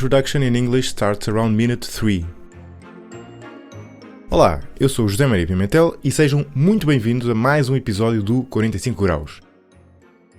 introduction in English starts around minute 3. Olá, eu sou o José Maria Pimentel e sejam muito bem-vindos a mais um episódio do 45 graus.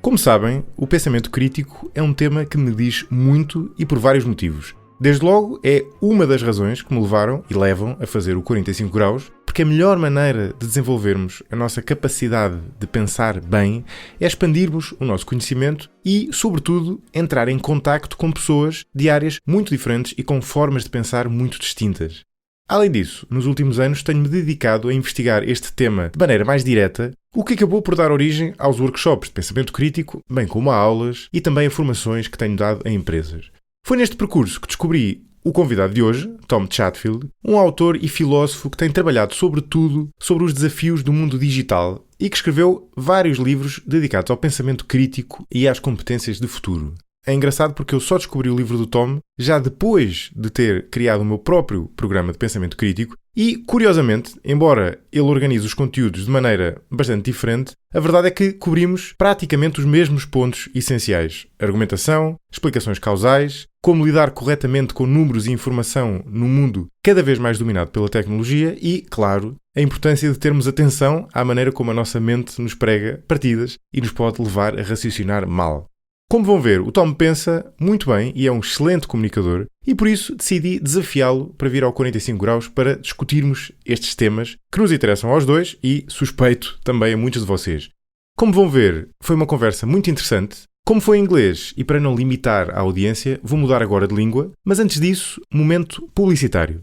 Como sabem, o pensamento crítico é um tema que me diz muito e por vários motivos. Desde logo, é uma das razões que me levaram e levam a fazer o 45 graus, porque a melhor maneira de desenvolvermos a nossa capacidade de pensar bem é expandirmos o nosso conhecimento e, sobretudo, entrar em contacto com pessoas de áreas muito diferentes e com formas de pensar muito distintas. Além disso, nos últimos anos tenho-me dedicado a investigar este tema de maneira mais direta, o que acabou por dar origem aos workshops de pensamento crítico, bem como a aulas e também a formações que tenho dado a empresas. Foi neste percurso que descobri o convidado de hoje, Tom Chatfield, um autor e filósofo que tem trabalhado sobretudo sobre os desafios do mundo digital e que escreveu vários livros dedicados ao pensamento crítico e às competências de futuro. É engraçado porque eu só descobri o livro do Tom já depois de ter criado o meu próprio programa de pensamento crítico e, curiosamente, embora ele organize os conteúdos de maneira bastante diferente, a verdade é que cobrimos praticamente os mesmos pontos essenciais. Argumentação, explicações causais, como lidar corretamente com números e informação num mundo cada vez mais dominado pela tecnologia e, claro, a importância de termos atenção à maneira como a nossa mente nos prega partidas e nos pode levar a raciocinar mal. Como vão ver, o Tom pensa muito bem e é um excelente comunicador e por isso decidi desafiá-lo para vir ao 45 graus para discutirmos estes temas que nos interessam aos dois e, suspeito, também a muitos de vocês. Como vão ver, foi uma conversa muito interessante. Como foi em inglês e para não limitar a audiência, vou mudar agora de língua, mas antes disso, momento publicitário.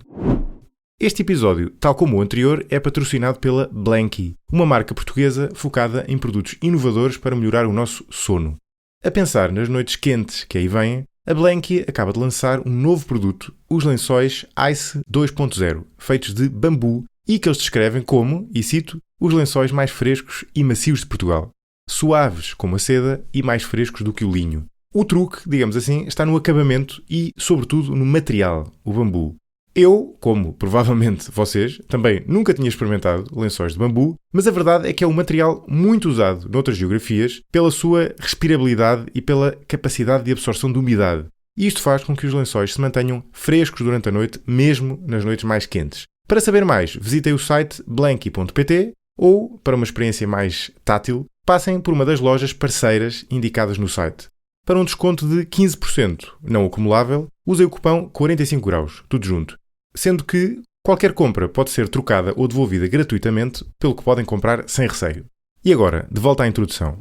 Este episódio, tal como o anterior, é patrocinado pela Blanky, uma marca portuguesa focada em produtos inovadores para melhorar o nosso sono. A pensar nas noites quentes que aí vêm, a Blanky acaba de lançar um novo produto, os lençóis Ice 2.0, feitos de bambu e que eles descrevem como, e cito, os lençóis mais frescos e macios de Portugal. Suaves como a seda e mais frescos do que o linho. O truque, digamos assim, está no acabamento e, sobretudo, no material, o bambu. Eu, como provavelmente vocês, também nunca tinha experimentado lençóis de bambu, mas a verdade é que é um material muito usado noutras geografias pela sua respirabilidade e pela capacidade de absorção de umidade. E isto faz com que os lençóis se mantenham frescos durante a noite, mesmo nas noites mais quentes. Para saber mais, visitem o site blanky.pt ou, para uma experiência mais tátil, passem por uma das lojas parceiras indicadas no site. Para um desconto de 15%, não acumulável, usem o cupom 45 graus, tudo junto. Sendo que qualquer compra pode ser trocada ou devolvida gratuitamente, pelo que podem comprar sem receio. E agora, de volta à introdução.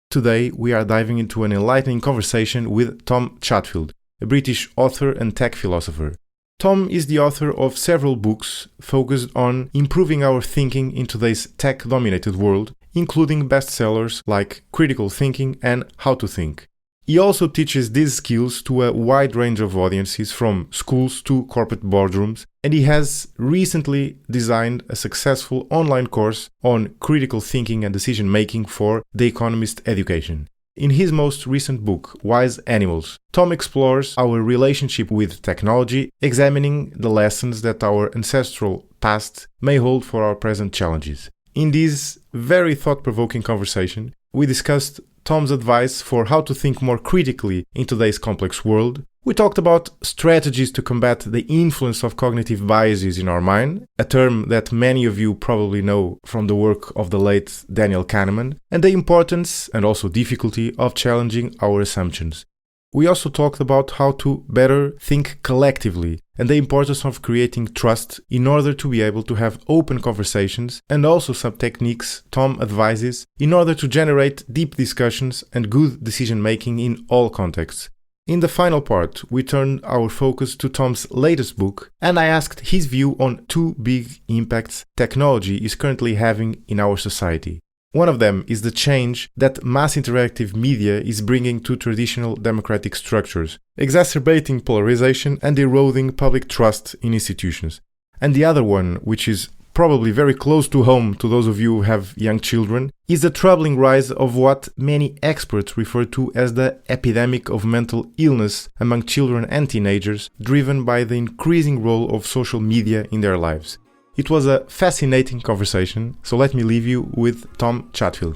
Today we are diving into an enlightening conversation with Tom Chatfield, a British author and tech philosopher. Tom is the author of several books focused on improving our thinking in today's tech-dominated world, including bestsellers like Critical Thinking and How to Think. He also teaches these skills to a wide range of audiences from schools to corporate boardrooms, and he has recently designed a successful online course on critical thinking and decision-making for the Economist education. In his most recent book, Wise Animals, Tom explores our relationship with technology, examining the lessons that our ancestral past may hold for our present challenges. In this very thought-provoking conversation, we discussed Tom's advice for how to think more critically in today's complex world. We talked about strategies to combat the influence of cognitive biases in our mind, a term that many of you probably know from the work of the late Daniel Kahnemen, and the importance and also difficulty of challenging our assumptions. We also talked about how to better think collectively and the importance of creating trust in order to be able to have open conversations, and also some techniques Tom advises in order to generate deep discussions and good decision-making in all contexts. In the final part, we turned our focus to Tom's latest book, and I asked his view on two big impacts technology is currently having in our society. One of them is the change that mass interactive media is bringing to traditional democratic structures, exacerbating polarization and eroding public trust in institutions. And the other one, which is probably very close to home to those of you who have young children, is the troubling rise of what many experts refer to as the epidemic of mental illness among children and teenagers, driven by the increasing role of social media in their lives. It was a fascinating conversation, so let me leave you with Tom Chatfield.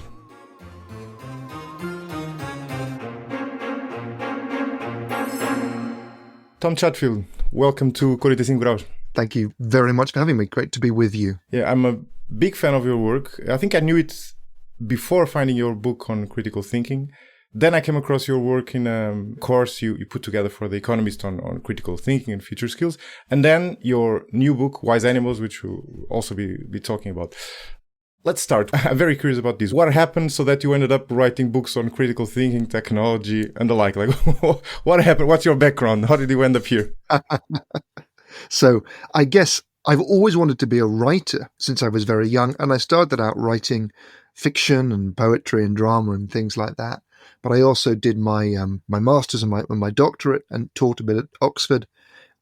Tom Chatfield, welcome to 45 Graus. Thank you very much for having me. Great to be with you. Yeah, I'm a big fan of your work. I think I knew it before finding your book on critical thinking. Then I came across your work in a course you put together for the Economist on critical thinking and future skills. And then your new book, Wise Animals, which we'll also be talking about. Let's start. I'm very curious about this. What happened so that you ended up writing books on critical thinking, technology, and the like? Like, what happened? What's your background? How did you end up here? So I guess I've always wanted to be a writer since I was very young. And I started out writing fiction and poetry and drama and things like that. But I also did my master's and my doctorate and taught a bit at Oxford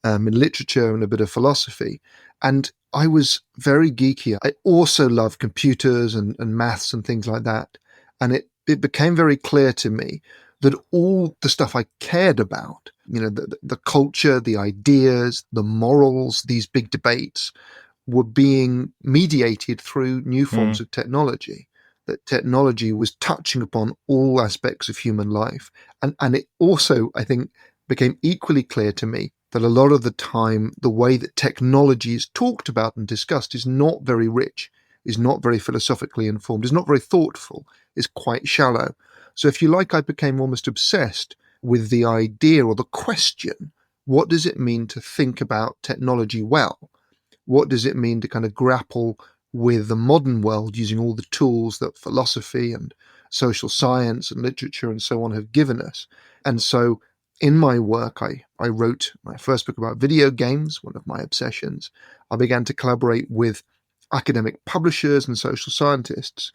in literature and a bit of philosophy. And I was very geeky. I also loved computers and maths and things like that. And it became very clear to me that all the stuff I cared about, the culture, the ideas, the morals, these big debates were being mediated through new forms of technology. That technology was touching upon all aspects of human life. And it also, I think, became equally clear to me that a lot of the time, the way that technology is talked about and discussed is not very rich, is not very philosophically informed, is not very thoughtful, is quite shallow. So if you like, I became almost obsessed with the idea or the question, what does it mean to think about technology well? What does it mean to kind of grapple with the modern world using all the tools that philosophy and social science and literature and so on have given us? And so in my work, I wrote my first book about video games, one of my obsessions. I began to collaborate with academic publishers and social scientists.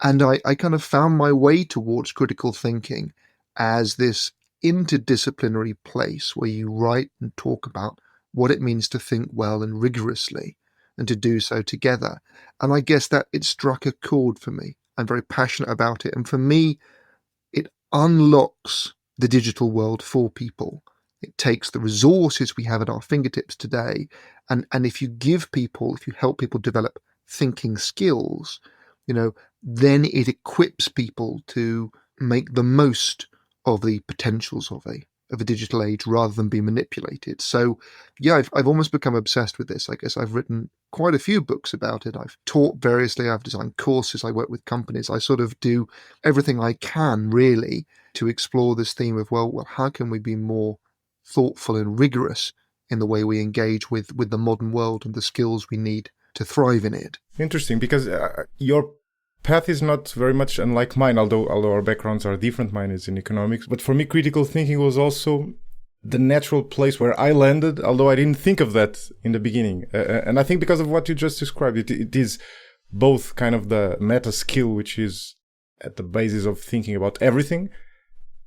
And I kind of found my way towards critical thinking as this interdisciplinary place where you write and talk about what it means to think well and rigorously and to do so together. And I guess that it struck a chord for me. I'm very passionate about it. And for me, it unlocks the digital world for people. It takes the resources we have at our fingertips today. And if you help people develop thinking skills, then it equips people to make the most of the potentials of a digital age rather than be manipulated. So yeah, I've almost become obsessed with this. I guess I've written quite a few books about it. I've taught variously, I've designed courses, I work with companies. I sort of do everything I can really to explore this theme of, well, how can we be more thoughtful and rigorous in the way we engage with the modern world and the skills we need to thrive in it. Interesting, because your path is not very much unlike mine, although our backgrounds are different. Mine is in economics. But for me, critical thinking was also the natural place where I landed, although I didn't think of that in the beginning. And I think because of what you just described, it is both kind of the meta skill, which is at the basis of thinking about everything.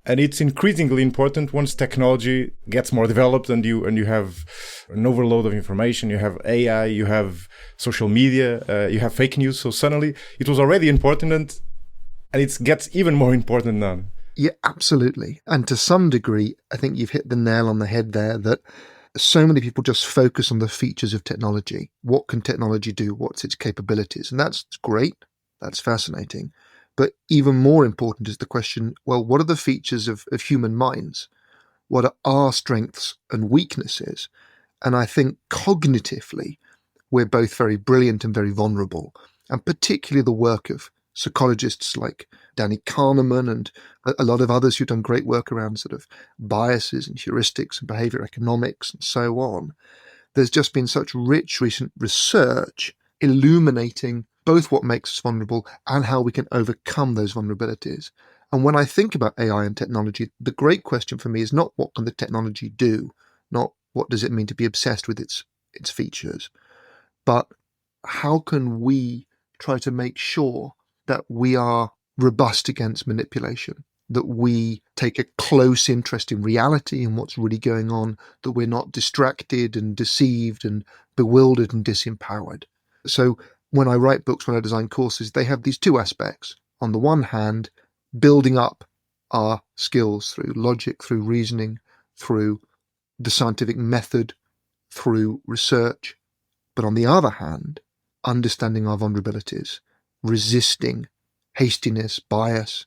And it's increasingly important once technology gets more developed and you have an overload of information, you have AI, you have social media, you have fake news. So suddenly it was already important and it gets even more important now. Yeah, absolutely. And to some degree, I think you've hit the nail on the head there that so many people just focus on the features of technology. What can technology do? What's its capabilities? And that's great. That's fascinating. But even more important is the question, well, what are the features of human minds? What are our strengths and weaknesses? And I think cognitively, we're both very brilliant and very vulnerable. And particularly the work of psychologists like Danny Kahnemen and a lot of others who've done great work around sort of biases and heuristics and behavior economics and so on. There's just been such rich recent research illuminating both what makes us vulnerable and how we can overcome those vulnerabilities. And when I think about AI and technology, the great question for me is not what can the technology do, not what does it mean to be obsessed with its features, but how can we try to make sure that we are robust against manipulation, that we take a close interest in reality and what's really going on, that we're not distracted and deceived and bewildered and disempowered. So when I write books, when I design courses, they have these two aspects. On the one hand, building up our skills through logic, through reasoning, through the scientific method, through research. But on the other hand, understanding our vulnerabilities, resisting hastiness, bias,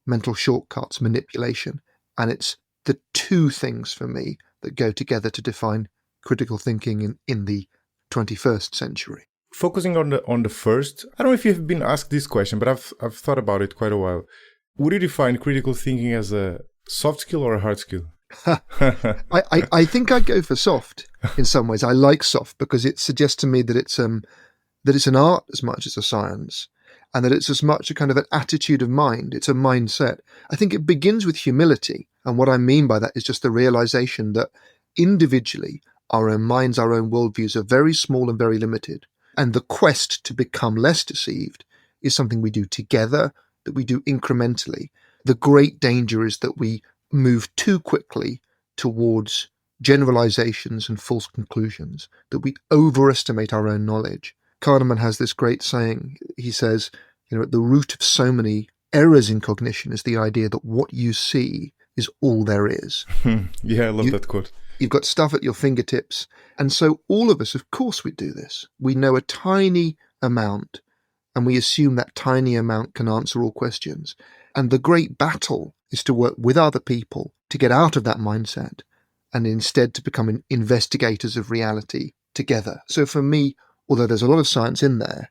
mental shortcuts, manipulation. And it's the two things for me that go together to define critical thinking in the 21st century. Focusing on the first, I don't know if you've been asked this question, but I've thought about it quite a while. Would you define critical thinking as a soft skill or a hard skill? I think I go for soft in some ways. I like soft because it suggests to me that it's an art as much as a science, and that it's as much a kind of an attitude of mind. It's a mindset. I think it begins with humility, and what I mean by that is just the realization that individually our own minds, our own worldviews are very small and very limited, and the quest to become less deceived is something we do together, that we do incrementally. The great danger is that we move too quickly towards generalizations and false conclusions, that we overestimate our own knowledge. Kahnemen has this great saying. He says, at the root of so many errors in cognition is the idea that what you see is all there is. Yeah, I love that quote. You've got stuff at your fingertips. And so all of us, of course we do this. We know a tiny amount, and we assume that tiny amount can answer all questions. And the great battle is to work with other people to get out of that mindset and instead to become investigators of reality together. So for me, although there's a lot of science in there,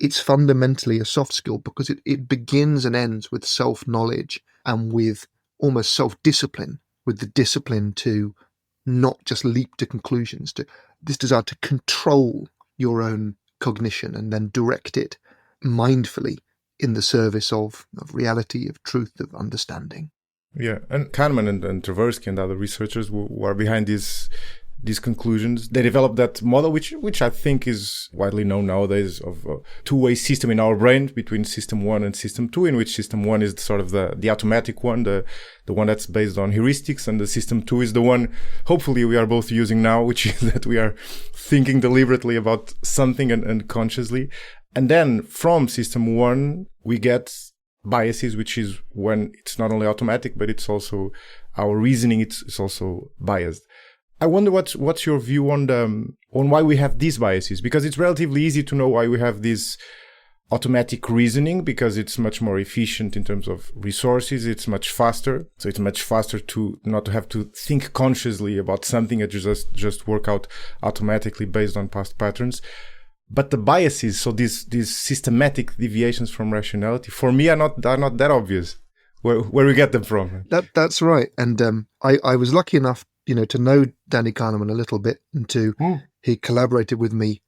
it's fundamentally a soft skill because it begins and ends with self-knowledge and with almost self-discipline, with the discipline to not just leap to conclusions, to this desire to control your own cognition and then direct it mindfully in the service of reality, of truth, of understanding. Yeah, and Kahneman and Trvsersky and other researchers who are behind these conclusions, they developed that model, which I think is widely known nowadays, of a two-way system in our brain between system 1 and system 2, in which system 1 is sort of the automatic one, the one that's based on heuristics, and the system 2 is the one hopefully we are both using now, which is that we are thinking deliberately about something and consciously. And then from system 1, we get biases, which is when it's not only automatic, but it's also our reasoning, it's also biased. I wonder what's your view on why we have these biases, because it's relatively easy to know why we have this automatic reasoning, because it's much more efficient in terms of resources. It's much faster. So it's much faster to not to have to think consciously about something that just work out automatically based on past patterns. But the biases, so these systematic deviations from rationality, for me are not that obvious. Where we get them from? That's right. And I was lucky enough, to know Danny Kahneman a little bit, and he collaborated with me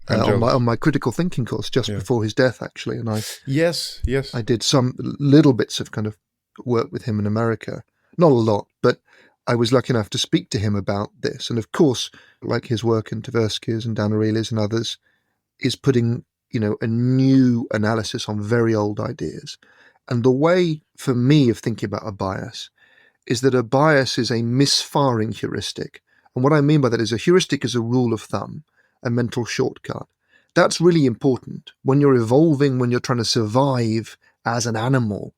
on my critical thinking course just before his death, actually. And I did some little bits of kind of work with him in America, not a lot, but I was lucky enough to speak to him about this. And of course, like his work in Trvsersky's and Dan Ariely's and others, is putting a new analysis on very old ideas. And the way for me of thinking about a bias is that a bias is a misfiring heuristic. And what I mean by that is a heuristic is a rule of thumb, a mental shortcut. That's really important. When you're evolving, when you're trying to survive as an animal,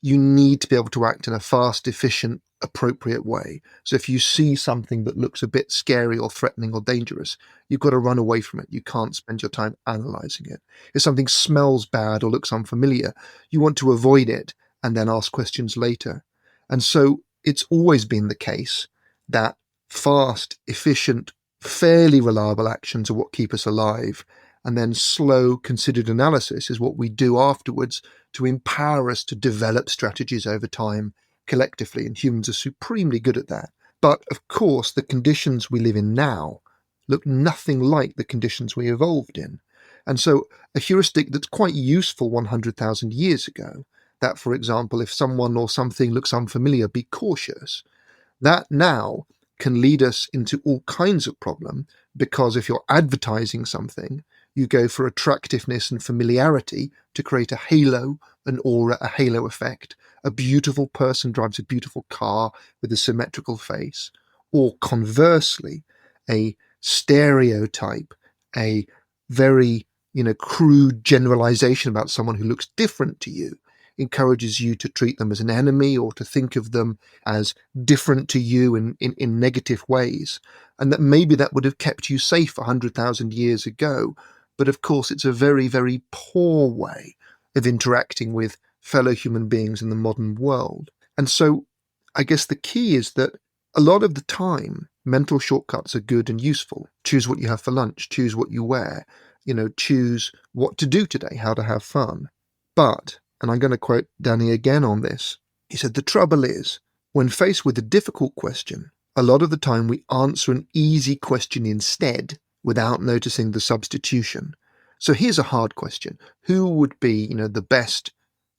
you need to be able to act in a fast, efficient, appropriate way. So if you see something that looks a bit scary or threatening or dangerous, you've got to run away from it. You can't spend your time analyzing it. If something smells bad or looks unfamiliar, you want to avoid it and then ask questions later. And so it's always been the case that fast, efficient, fairly reliable actions are what keep us alive. And then slow, considered analysis is what we do afterwards to empower us to develop strategies over time collectively. And humans are supremely good at that. But of course, the conditions we live in now look nothing like the conditions we evolved in. And so a heuristic that's quite useful 100,000 years ago, that, for example, if someone or something looks unfamiliar, be cautious, that now can lead us into all kinds of problem, because if you're advertising something, you go for attractiveness and familiarity to create a halo, an aura, a halo effect. A beautiful person drives a beautiful car with a symmetrical face. Or conversely, a stereotype, a very crude generalization about someone who looks different to you, encourages you to treat them as an enemy or to think of them as different to you in negative ways. And that maybe that would have kept you safe 100,000 years ago. But of course, it's a very, very poor way of interacting with fellow human beings in the modern world. And so I guess the key is that a lot of the time, mental shortcuts are good and useful. Choose what you have for lunch, choose what you wear, choose what to do today, how to have fun. But, and I'm going to quote Danny again on this, he said, the trouble is, when faced with a difficult question, a lot of the time we answer an easy question instead without noticing the substitution. So here's a hard question. Who would be, the best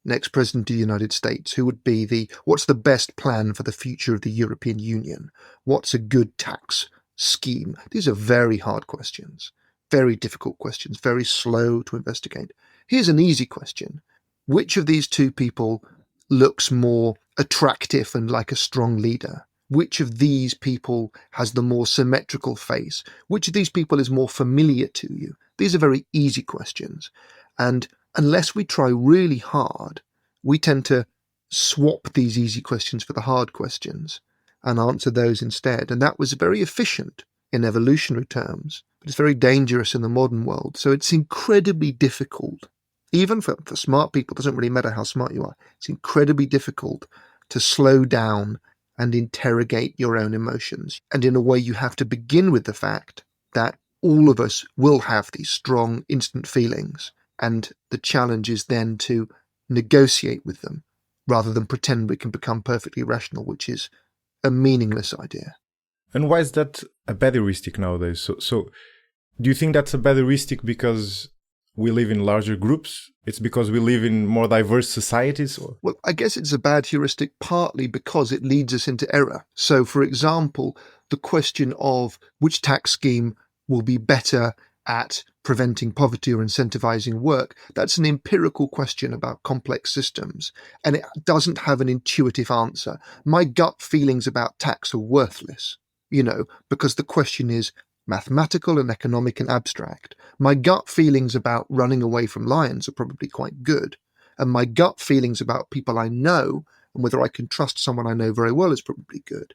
next president of the United States? Who would be what's the best plan for the future of the European Union? What's a good tax scheme? These are very hard questions, very difficult questions, very slow to investigate. Here's an easy question. Which of these two people looks more attractive and like a strong leader? Which of these people has the more symmetrical face? Which of these people is more familiar to you? These are very easy questions. And unless we try really hard, we tend to swap these easy questions for the hard questions and answer those instead. And that was very efficient in evolutionary terms, but it's very dangerous in the modern world. So it's incredibly difficult, even for smart people, it doesn't really matter how smart you are, it's incredibly difficult to slow down and interrogate your own emotions. And in a way, you have to begin with the fact that all of us will have these strong instant feelings. And the challenge is then to negotiate with them rather than pretend we can become perfectly rational, which is a meaningless idea. And why is that a bad heuristic nowadays? So do you think that's a bad heuristic because we live in larger groups? It's because we live in more diverse societies? Or? Well, I guess it's a bad heuristic partly because it leads us into error. So, for example, the question of which tax scheme will be better at preventing poverty or incentivizing work, that's an empirical question about complex systems, and it doesn't have an intuitive answer. My gut feelings about tax are worthless, because the question is mathematical and economic and abstract. My gut feelings about running away from lions are probably quite good, and my gut feelings about people I know and whether I can trust someone I know very well is probably good.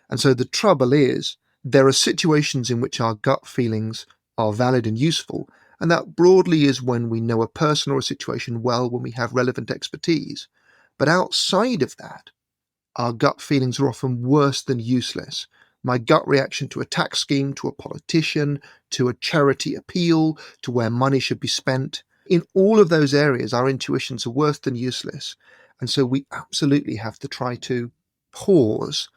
And so the trouble is, there are situations in which our gut feelings are valid and useful, and that broadly is when we know a person or a situation well, when we have relevant expertise. But outside of that, our gut feelings are often worse than useless. My gut reaction to a tax scheme, to a politician, to a charity appeal, to where money should be spent, in all of those areas, our intuitions are worse than useless. And so we absolutely have to try to pause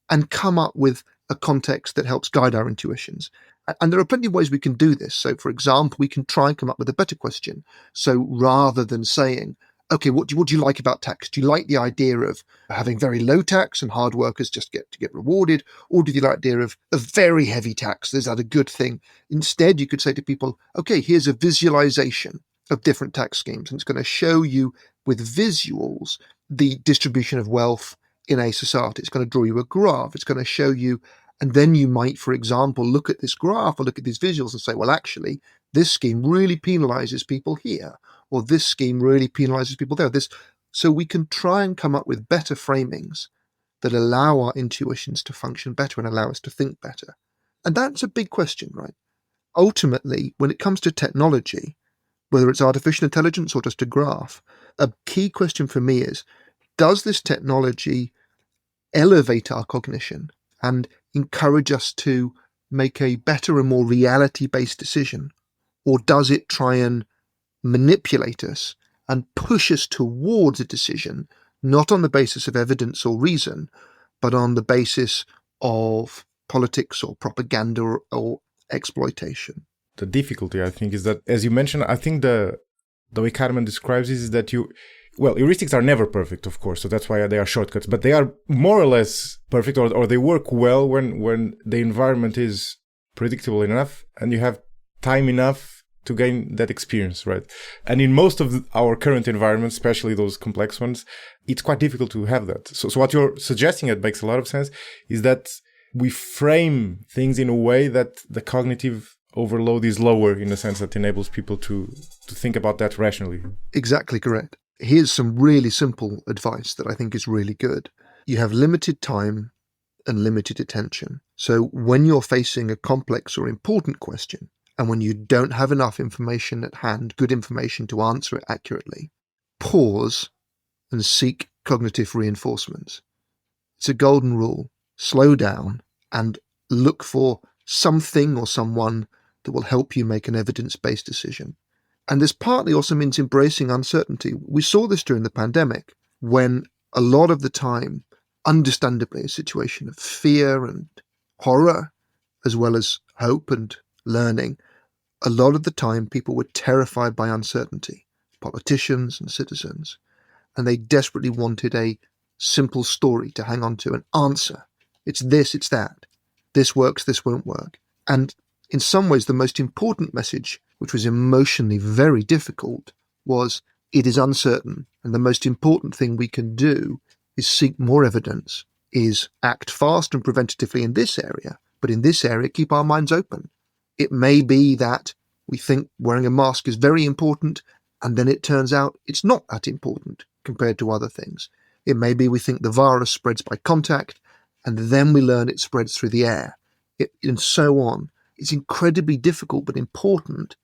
and come up with a context that helps guide our intuitions. And there are plenty of ways we can do this. So, for example, we can try and come up with a better question. So rather than saying, okay, what do you like about tax? Do you like the idea of having very low tax and hard workers just get rewarded? Or do you like the idea of a very heavy tax? Is that a good thing? Instead, you could say to people, okay, here's a visualization of different tax schemes. And it's going to show you with visuals the distribution of wealth in a society. It's going to draw you a graph. It's going to show you. And then you might, for example, look at this graph or look at these visuals and say, well, actually, this scheme really penalizes people here, or this scheme really penalizes people there. So we can try and come up with better framings that allow our intuitions to function better and allow us to think better. And that's a big question, right? Ultimately, when it comes to technology, whether it's artificial intelligence or just a graph, a key question for me is, does this technology elevate our cognition and encourage us to make a better and more reality-based decision? Or does it try and manipulate us and push us towards a decision, not on the basis of evidence or reason, but on the basis of politics or propaganda or exploitation? The difficulty, I think, is that, as you mentioned, I think the way Kahnemen describes it is that heuristics are never perfect, of course, so that's why they are shortcuts, but they are more or less perfect, or they work well when the environment is predictable enough and you have time enough to gain that experience, right? And in most of our current environments, especially those complex ones, it's quite difficult to have that. So what you're suggesting, it makes a lot of sense, is that we frame things in a way that the cognitive overload is lower, in a sense that enables people to think about that rationally. Exactly correct. Here's some really simple advice that I think is really good. You have limited time and limited attention. So when you're facing a complex or important question, and when you don't have enough information at hand, good information to answer it accurately, pause and seek cognitive reinforcements. It's a golden rule. slow down and look for something or someone that will help you make an evidence-based decision. And this partly also means embracing uncertainty. We saw this during the pandemic, when a lot of the time, understandably, a situation of fear and horror, as well as hope and learning, a lot of the time people were terrified by uncertainty, politicians and citizens, and they desperately wanted a simple story to hang on to, an answer. It's this, it's that. This works, this won't work. And in some ways, the most important message, which was emotionally very difficult, was it is uncertain. And the most important thing we can do is seek more evidence, is act fast and preventatively in this area, but in this area, keep our minds open. It may be that we think wearing a mask is very important, and then it turns out it's not that important compared to other things. It may be we think the virus spreads by contact, and then we learn it spreads through the air, and so on. It's incredibly difficult but important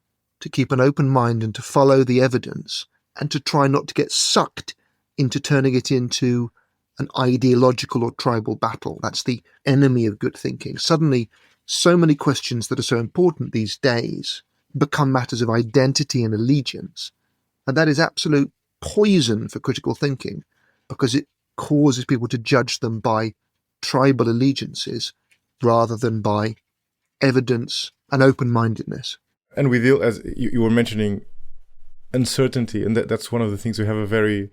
to keep an open mind and to follow the evidence and to try not to get sucked into turning it into an ideological or tribal battle. That's the enemy of good thinking. Suddenly, so many questions that are so important these days become matters of identity and allegiance. And that is absolute poison for critical thinking, because it causes people to judge them by tribal allegiances rather than by evidence and open-mindedness. And we deal, as you were mentioning, uncertainty, and that's one of the things we have a very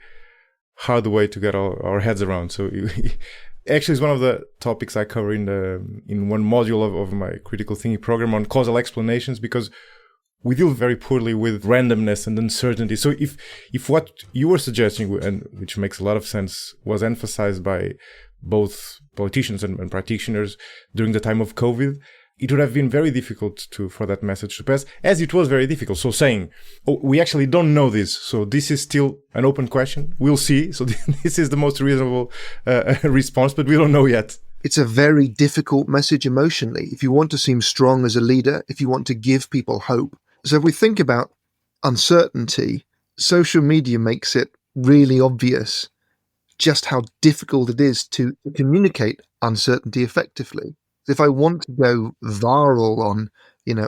hard way to get our heads around. So actually, it's one of the topics I cover in one module of my critical thinking program on causal explanations, because we deal very poorly with randomness and uncertainty. So if what you were suggesting, and which makes a lot of sense, was emphasized by both politicians and practitioners during the time of COVID, it would have been very difficult for that message to pass, as it was very difficult. So saying, oh, we actually don't know this, so this is still an open question, we'll see. So this is the most reasonable response, but we don't know yet. It's a very difficult message emotionally. If you want to seem strong as a leader, if you want to give people hope. So if we think about uncertainty, social media makes it really obvious just how difficult it is to communicate uncertainty effectively. If I want to go viral on,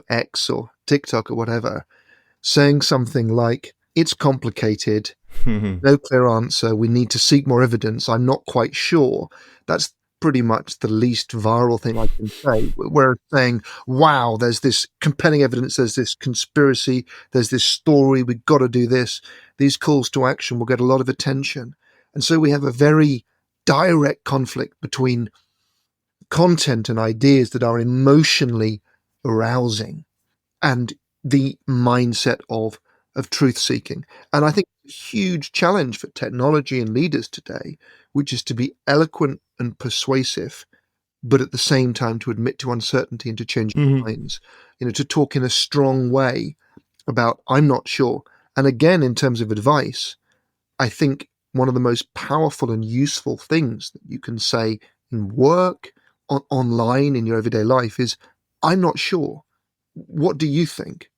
X or TikTok or whatever, saying something like, it's complicated, no clear answer, we need to seek more evidence, I'm not quite sure, that's pretty much the least viral thing I can say. Whereas saying, wow, there's this compelling evidence, there's this conspiracy, there's this story, we've got to do this, these calls to action will get a lot of attention. And so we have a very direct conflict between content and ideas that are emotionally arousing and the mindset of truth-seeking. And I think it's a huge challenge for technology and leaders today, which is to be eloquent and persuasive, but at the same time to admit to uncertainty and to change minds, to talk in a strong way about, I'm not sure. And again, in terms of advice, I think one of the most powerful and useful things that you can say in work, online, in your everyday life is, I'm not sure. What do you think?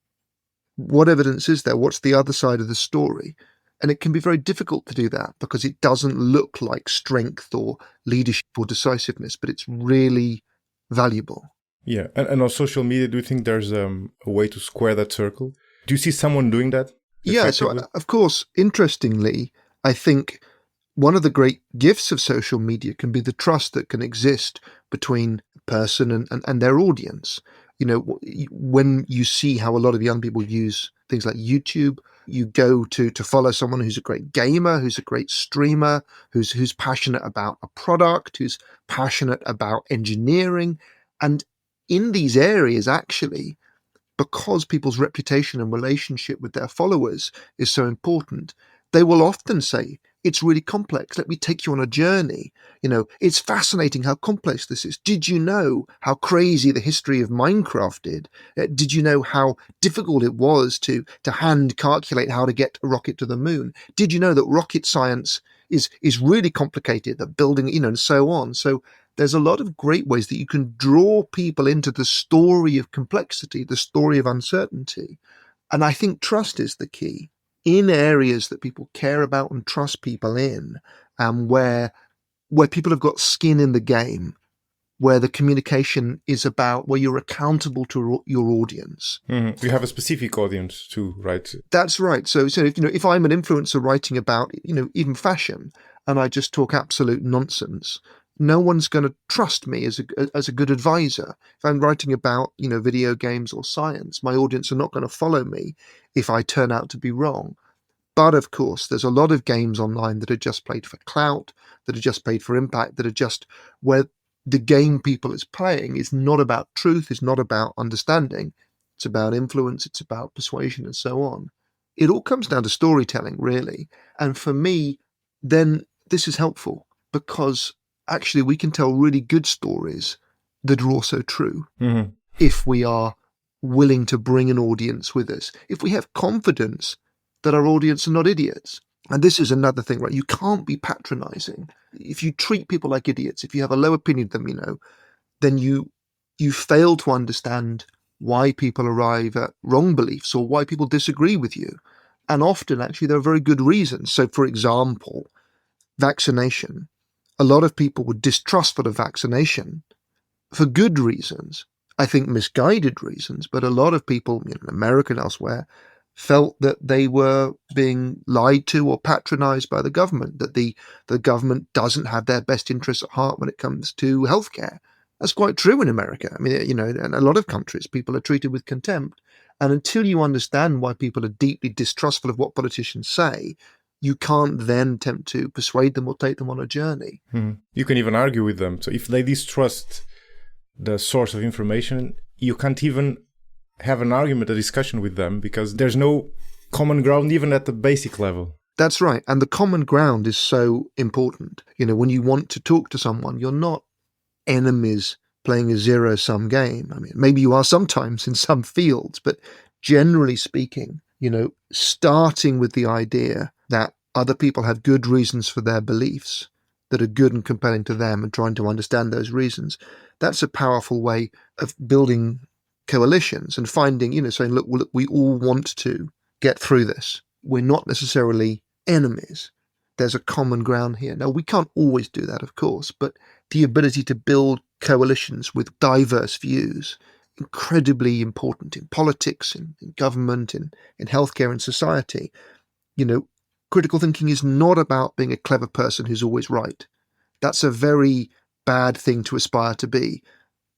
What evidence is there? What's the other side of the story? And it can be very difficult to do that because it doesn't look like strength or leadership or decisiveness, but it's really valuable. Yeah. And on social media, do you think there's a way to square that circle? Do you see someone doing that? Yeah. So, of course, interestingly, I think one of the great gifts of social media can be the trust that can exist between a person and their audience. When you see how a lot of young people use things like YouTube, you go to follow someone who's a great gamer, who's a great streamer, who's passionate about a product, who's passionate about engineering. And in these areas, actually, because people's reputation and relationship with their followers is so important, they will often say, it's really complex. Let me take you on a journey. It's fascinating how complex this is. Did you know how crazy the history of Minecraft did? Did you know how difficult it was to hand calculate how to get a rocket to the moon? Did you know that rocket science is really complicated, that building, and so on. So there's a lot of great ways that you can draw people into the story of complexity, the story of uncertainty. And I think trust is the key. In areas that people care about and trust people in, where people have got skin in the game, where the communication is about where you're accountable to your audience. You have a specific audience too, right? That's right. So if I'm an influencer writing about even fashion, and I just talk absolute nonsense, no one's going to trust me as a good advisor. If I'm writing about video games or science, my audience are not going to follow me if I turn out to be wrong. But of course, there's a lot of games online that are just played for clout, that are just played for impact, that are just where the game people is playing is not about truth, is not about understanding. It's about influence, it's about persuasion, and so on. It all comes down to storytelling, really. And for me, then this is helpful because actually we can tell really good stories that are also true if we are willing to bring an audience with us, if we have confidence that our audience are not idiots. And this is another thing, right? You can't be patronizing. If you treat people like idiots, if you have a low opinion of them, then you fail to understand why people arrive at wrong beliefs or why people disagree with you. And often, actually, there are very good reasons. So, for example, vaccination. A lot of people were distrustful of vaccination for good reasons. I think misguided reasons, but a lot of people in America and elsewhere felt that they were being lied to or patronized by the government, that the government doesn't have their best interests at heart when it comes to healthcare. That's quite true in America. I mean, in a lot of countries, people are treated with contempt. And until you understand why people are deeply distrustful of what politicians say, you can't then attempt to persuade them or take them on a journey. You can even argue with them. So if they distrust the source of information, you can't even have an argument, a discussion with them, because there's no common ground even at the basic level. That's right. And the common ground is so important. When you want to talk to someone, you're not enemies playing a zero-sum game. I mean, maybe you are sometimes in some fields, but generally speaking, starting with the idea that other people have good reasons for their beliefs that are good and compelling to them and trying to understand those reasons, that's a powerful way of building coalitions and finding, saying, look, we all want to get through this. We're not necessarily enemies. There's a common ground here. Now, we can't always do that, of course, but the ability to build coalitions with diverse views, incredibly important in politics, in government, in healthcare and society. Critical thinking is not about being a clever person who's always right. That's a very bad thing to aspire to be,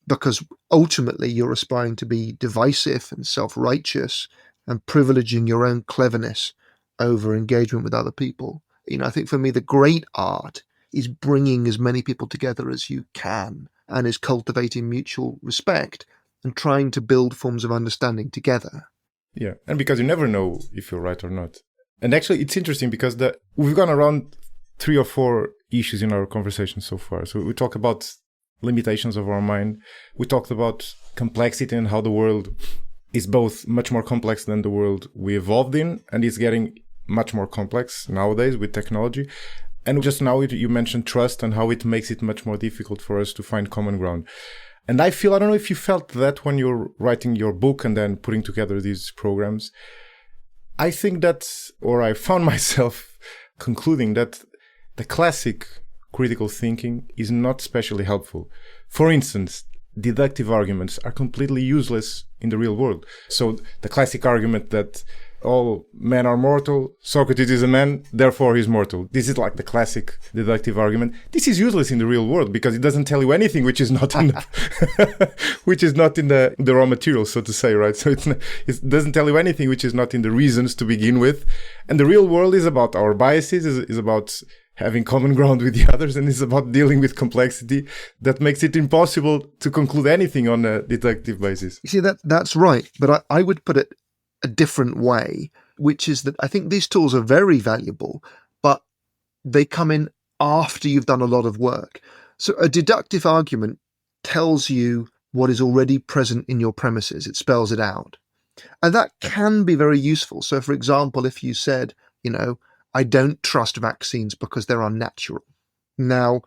because ultimately you're aspiring to be divisive and self-righteous and privileging your own cleverness over engagement with other people. I think for me, the great art is bringing as many people together as you can and is cultivating mutual respect and trying to build forms of understanding together. Yeah, and because you never know if you're right or not. And actually, it's interesting because we've gone around 3 or 4 issues in our conversation so far. So we talk about limitations of our mind. We talked about complexity and how the world is both much more complex than the world we evolved in, and it's getting much more complex nowadays with technology. And just now you mentioned trust and how it makes it much more difficult for us to find common ground. And I don't know if you felt that when you're writing your book and then putting together these programs. I think I found myself concluding that the classic critical thinking is not especially helpful. For instance, deductive arguments are completely useless in the real world. So the classic argument that all men are mortal, Socrates is a man, therefore he's mortal. This is like the classic deductive argument. This is useless in the real world because it doesn't tell you anything which is not in the raw material, so to say, right? So it doesn't tell you anything which is not in the reasons to begin with. And the real world is about our biases, is about having common ground with the others, and it's about dealing with complexity that makes it impossible to conclude anything on a deductive basis. You see, that's right. But I would put it a different way, which is that I think these tools are very valuable, but they come in after you've done a lot of work. So a deductive argument tells you what is already present in your premises. It spells it out. And that can be very useful. So, for example, if you said, I don't trust vaccines because they're unnatural. Now,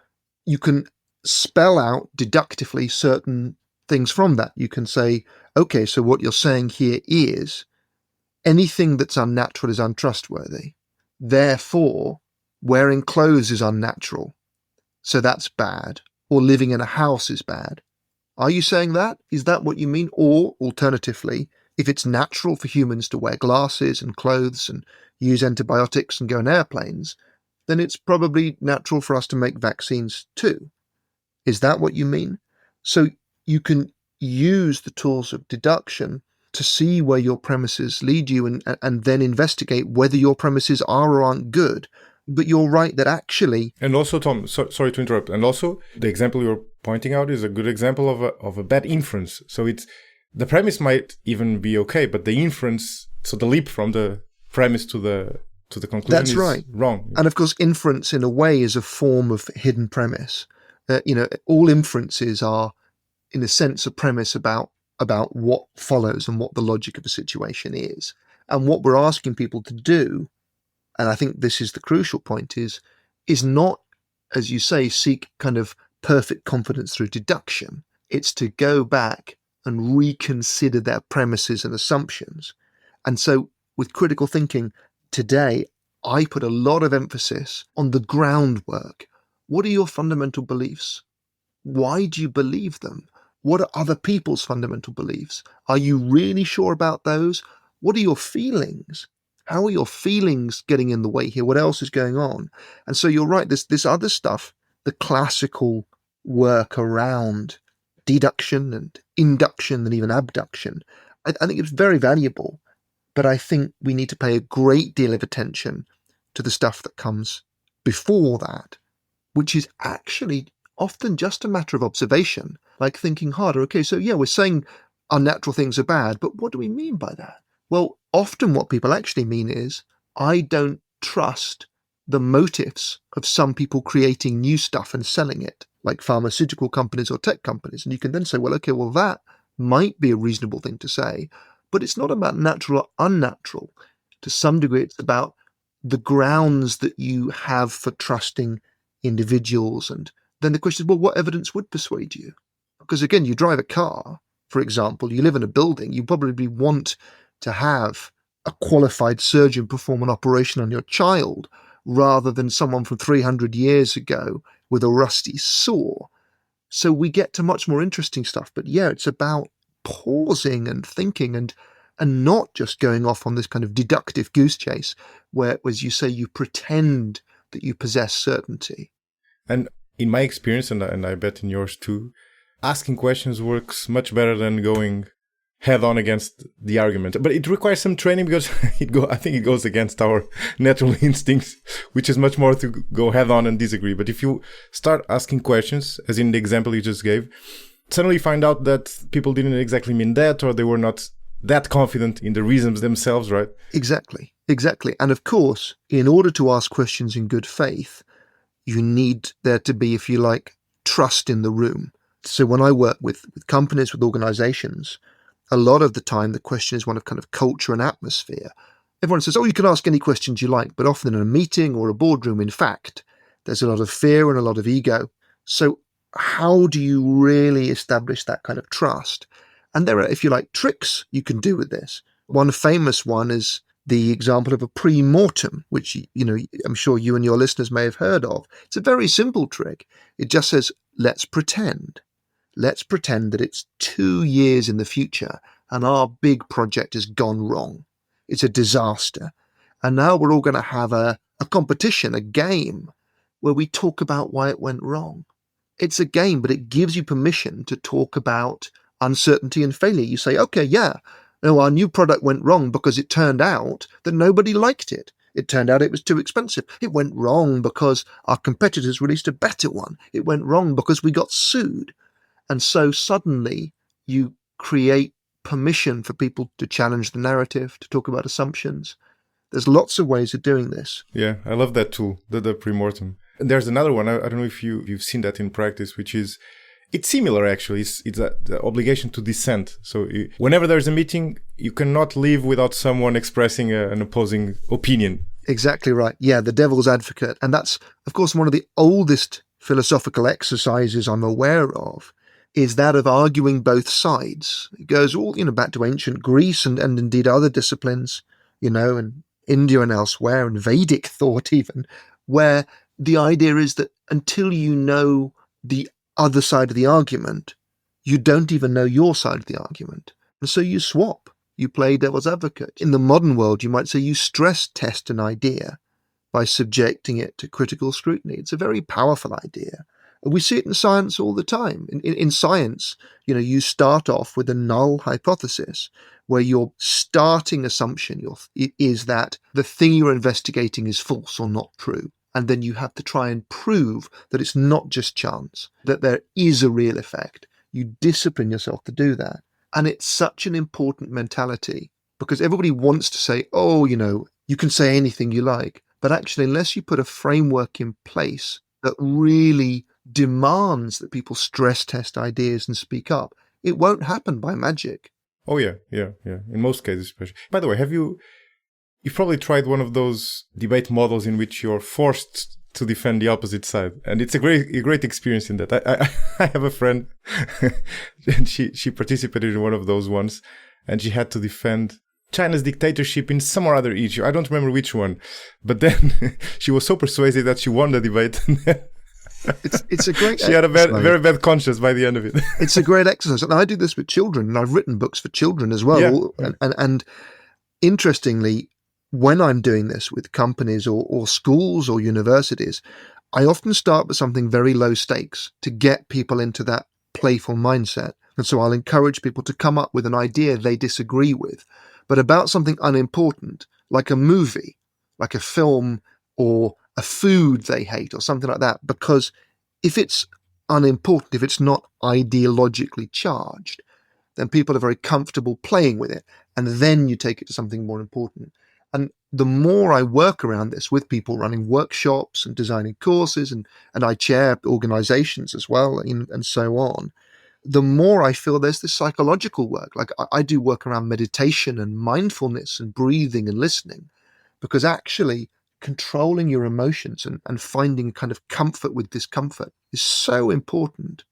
you can spell out deductively certain things from that. You can say, okay, so what you're saying here is anything that's unnatural is untrustworthy. Therefore, wearing clothes is unnatural. So that's bad. or living in a house is bad. Are you saying that? Is that what you mean? Or, alternatively, if it's natural for humans to wear glasses and clothes and use antibiotics and go in airplanes, then it's probably natural for us to make vaccines too. Is that what you mean? So you can use the tools of deduction to see where your premises lead you and then investigate whether your premises are or aren't good. But you're right that actually... And also, Tom, sorry to interrupt. And also, the example you're pointing out is a good example of a bad inference. So the premise might even be okay, but the inference, so the leap from the premise to the conclusion That's is right. Wrong. And of course, inference in a way is a form of hidden premise. All inferences are, in a sense, a premise about what follows and what the logic of a situation is. And what we're asking people to do, and I think this is the crucial point, is not, as you say, seek kind of perfect confidence through deduction. It's to go back and reconsider their premises and assumptions. And so with critical thinking today, I put a lot of emphasis on the groundwork. What are your fundamental beliefs? Why do you believe them? What are other people's fundamental beliefs? Are you really sure about those? What are your feelings? How are your feelings getting in the way here? What else is going on? And so you're right, this other stuff, the classical work around deduction and induction and even abduction, I think it's very valuable. But I think we need to pay a great deal of attention to the stuff that comes before that, which is actually often just a matter of observation, like thinking harder. Okay, so yeah, we're saying unnatural things are bad, but what do we mean by that? Well, often what people actually mean is, I don't trust the motives of some people creating new stuff and selling it, like pharmaceutical companies or tech companies. And you can then say, well, okay, well, that might be a reasonable thing to say, but it's not about natural or unnatural. To some degree, it's about the grounds that you have for trusting individuals. And then the question is, well, what evidence would persuade you? Because again, you drive a car, for example, you live in a building, you probably want to have a qualified surgeon perform an operation on your child rather than someone from 300 years ago with a rusty saw. So we get to much more interesting stuff. But yeah, it's about pausing and thinking and not just going off on this kind of deductive goose chase where, as you say, you pretend that you possess certainty. And in my experience, and I bet in yours too, asking questions works much better than going head on against the argument. But it requires some training because I think it goes against our natural instincts, which is much more to go head on and disagree. But if you start asking questions, as in the example you just gave, suddenly find out that people didn't exactly mean that, or they were not that confident in the reasons themselves, right? Exactly. And of course, in order to ask questions in good faith, you need there to be, if you like, trust in the room. So when I work with companies, with organizations, a lot of the time the question is one of kind of culture and atmosphere. Everyone says, oh, you can ask any questions you like, but often in a meeting or a boardroom, in fact, there's a lot of fear and a lot of ego. So how do you really establish that kind of trust? And there are, if you like, tricks you can do with this. One famous one is the example of a pre-mortem, which, I'm sure you and your listeners may have heard of. It's a very simple trick. It just says, let's pretend. Let's pretend that it's 2 years in the future and our big project has gone wrong. It's a disaster. And now we're all going to have a competition, a game, where we talk about why it went wrong. It's a game, but it gives you permission to talk about uncertainty and failure. You say, okay, yeah, our new product went wrong because it turned out that nobody liked it. It turned out it was too expensive. It went wrong because our competitors released a better one. It went wrong because we got sued. And so suddenly you create permission for people to challenge the narrative, to talk about assumptions. There's lots of ways of doing this. Yeah, I love that tool, the pre-mortem. And there's another one, I don't know if you've seen that in practice, which is, it's similar actually, it's the obligation to dissent. So whenever there's a meeting, you cannot leave without someone expressing an opposing opinion. Exactly right. Yeah, the devil's advocate. And that's, of course, one of the oldest philosophical exercises I'm aware of, is that of arguing both sides. It goes all, back to ancient Greece and indeed other disciplines, and India and elsewhere, and Vedic thought even, where the idea is that until you know the other side of the argument, you don't even know your side of the argument. And so you swap. You play devil's advocate. In the modern world, you might say you stress test an idea by subjecting it to critical scrutiny. It's a very powerful idea. And we see it in science all the time. In science, you start off with a null hypothesis where your starting assumption is that the thing you're investigating is false or not true. And then you have to try and prove that it's not just chance, that there is a real effect. You discipline yourself to do that. And it's such an important mentality because everybody wants to say, you can say anything you like. But actually, unless you put a framework in place that really demands that people stress test ideas and speak up, it won't happen by magic. Oh, yeah. In most cases, especially. By the way, you've probably tried one of those debate models in which you're forced to defend the opposite side. And it's a great experience in that. I have a friend and she participated in one of those ones and she had to defend China's dictatorship in some or other issue. I don't remember which one, but then she was so persuasive that she won the debate. It's a great She had a very bad conscience by the end of it. It's a great exercise. And I do this with children and I've written books for children as well. Yeah. And interestingly, when I'm doing this with companies or schools or universities, I often start with something very low stakes to get people into that playful mindset. And so I'll encourage people to come up with an idea they disagree with, but about something unimportant, like a movie, like a film or a food they hate or something like that. Because if it's unimportant, if it's not ideologically charged, then people are very comfortable playing with it. And then you take it to something more important. And the more I work around this with people running workshops and designing courses, and I chair organizations as well, and so on, the more I feel there's this psychological work. Like I do work around meditation and mindfulness and breathing and listening, because actually controlling your emotions and finding kind of comfort with discomfort is so important.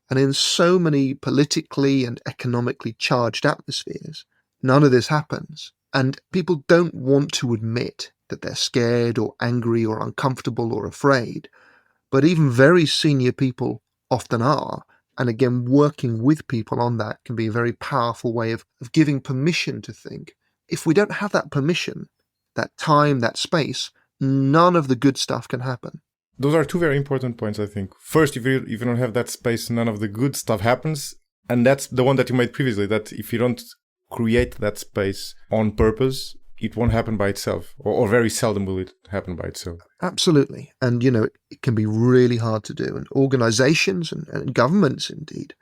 And in so many politically and economically charged atmospheres, none of this happens. And people don't want to admit that they're scared or angry or uncomfortable or afraid. But even very senior people often are. And again, working with people on that can be a very powerful way of giving permission to think. If we don't have that permission, that time, that space, none of the good stuff can happen. Those are two very important points, I think. First, if you don't have that space, none of the good stuff happens. And that's the one that you made previously, that if you don't create that space on purpose, it won't happen by itself, or very seldom will it happen by itself. Absolutely. And, it can be really hard to do. And organizations and governments, indeed,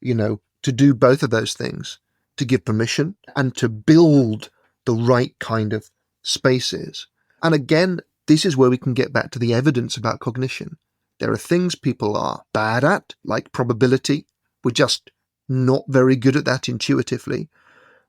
to do both of those things, to give permission and to build the right kind of spaces. And again, this is where we can get back to the evidence about cognition. There are things people are bad at, like probability. We're just not very good at that intuitively.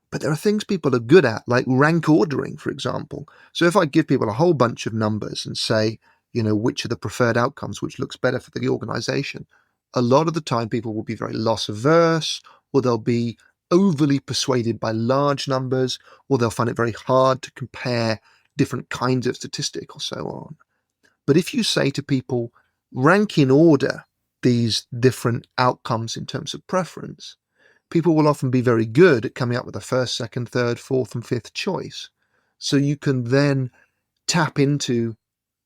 But there are things people are good at, like rank ordering, for example. So if I give people a whole bunch of numbers and say, which are the preferred outcomes, which looks better for the organization, a lot of the time people will be very loss averse, or they'll be overly persuaded by large numbers, or they'll find it very hard to compare different kinds of statistic or so on. But if you say to people, rank in order these different outcomes in terms of preference, people will often be very good at coming up with a first, second, third, fourth, and fifth choice. So you can then tap into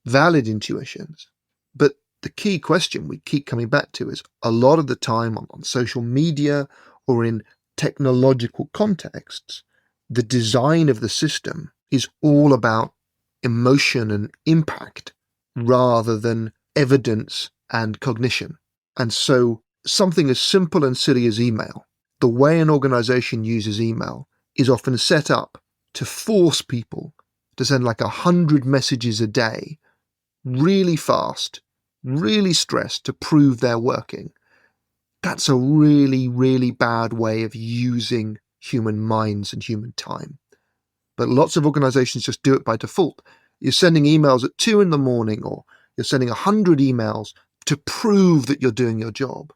valid intuitions. But the key question we keep coming back to is a lot of the time on social media or in technological contexts, the design of the system is all about emotion and impact rather than evidence and cognition. And so something as simple and silly as email, the way an organization uses email is often set up to force people to send like 100 messages a day, really fast, really stressed to prove they're working. That's a really, really bad way of using human minds and human time. But lots of organizations just do it by default. You're sending emails at 2 a.m, or you're sending 100 emails to prove that you're doing your job.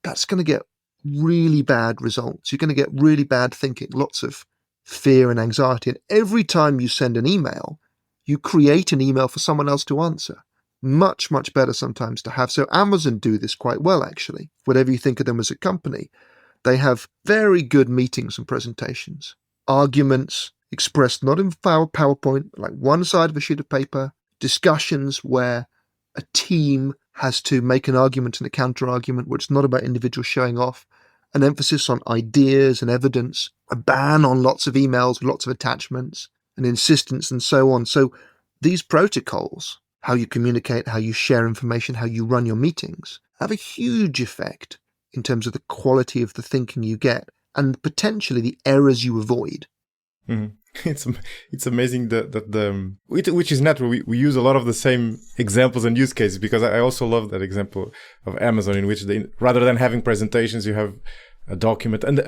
That's going to get really bad results. You're going to get really bad thinking, lots of fear and anxiety. And every time you send an email, you create an email for someone else to answer. much, much better sometimes to have. So Amazon do this quite well, actually. Whatever you think of them as a company, they have very good meetings and presentations. Arguments expressed not in PowerPoint, like one side of a sheet of paper. Discussions where a team has to make an argument and a counter-argument, where it's not about individuals showing off. An emphasis on ideas and evidence. A ban on lots of emails with lots of attachments. An insistence and so on. So these protocols, how you communicate, how you share information, how you run your meetings, have a huge effect in terms of the quality of the thinking you get and potentially the errors you avoid. Mm-hmm. It's amazing which is natural. We use a lot of the same examples and use cases, because I also love that example of Amazon, in which rather than having presentations, you have a document and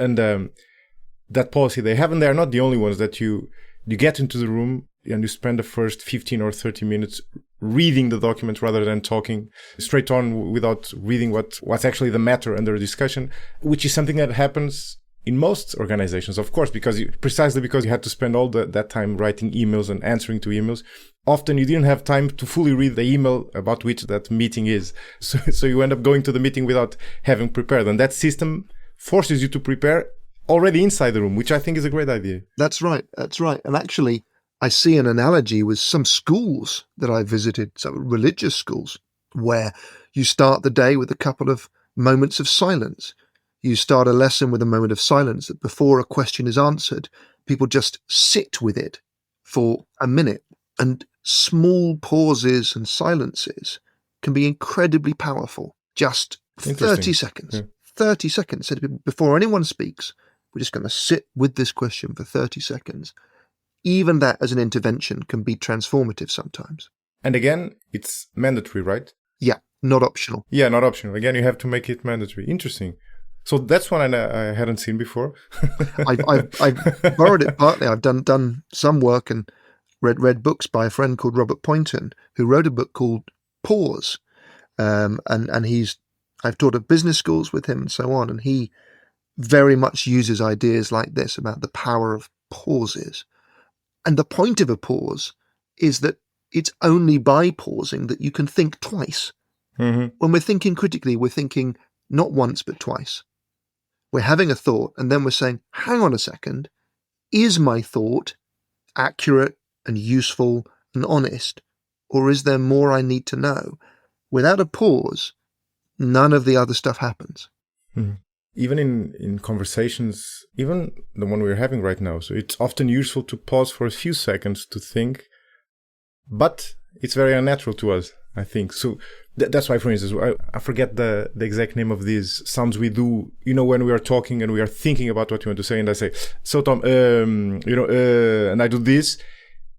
that policy they have, and they are not the only ones that you get into the room and you spend the first 15 or 30 minutes reading the document rather than talking straight on without reading what's actually the matter under discussion, which is something that happens in most organizations, of course, precisely because you had to spend all that time writing emails and answering to emails. Often you didn't have time to fully read the email about which that meeting is. So you end up going to the meeting without having prepared. And that system forces you to prepare already inside the room, which I think is a great idea. That's right. And actually, I see an analogy with some schools that I visited, some religious schools, where you start the day with a couple of moments of silence. You start a lesson with a moment of silence that before a question is answered, people just sit with it for a minute. And small pauses and silences can be incredibly powerful. Just 30 seconds. Yeah. 30 seconds. So before anyone speaks, we're just going to sit with this question for 30 seconds. Even that as an intervention can be transformative sometimes. And again, it's mandatory, right? Yeah, not optional. Yeah, not optional. Again, you have to make it mandatory. Interesting. So that's one I hadn't seen before. I've borrowed it partly. I've done some work and read books by a friend called Robert Poynton, who wrote a book called Pause. And I've taught at business schools with him and so on. And he very much uses ideas like this about the power of pauses. And the point of a pause is that it's only by pausing that you can think twice. Mm-hmm. When we're thinking critically, we're thinking not once, but twice. We're having a thought, and then we're saying, hang on a second, is my thought accurate and useful and honest, or is there more I need to know? Without a pause, none of the other stuff happens. Mm-hmm. Even in conversations, even the one we're having right now, so it's often useful to pause for a few seconds to think, but it's very unnatural to us, I think. So that's why, for instance, I forget the exact name of these sounds we do, when we are talking and we are thinking about what you want to say, and I say, so Tom, and I do this.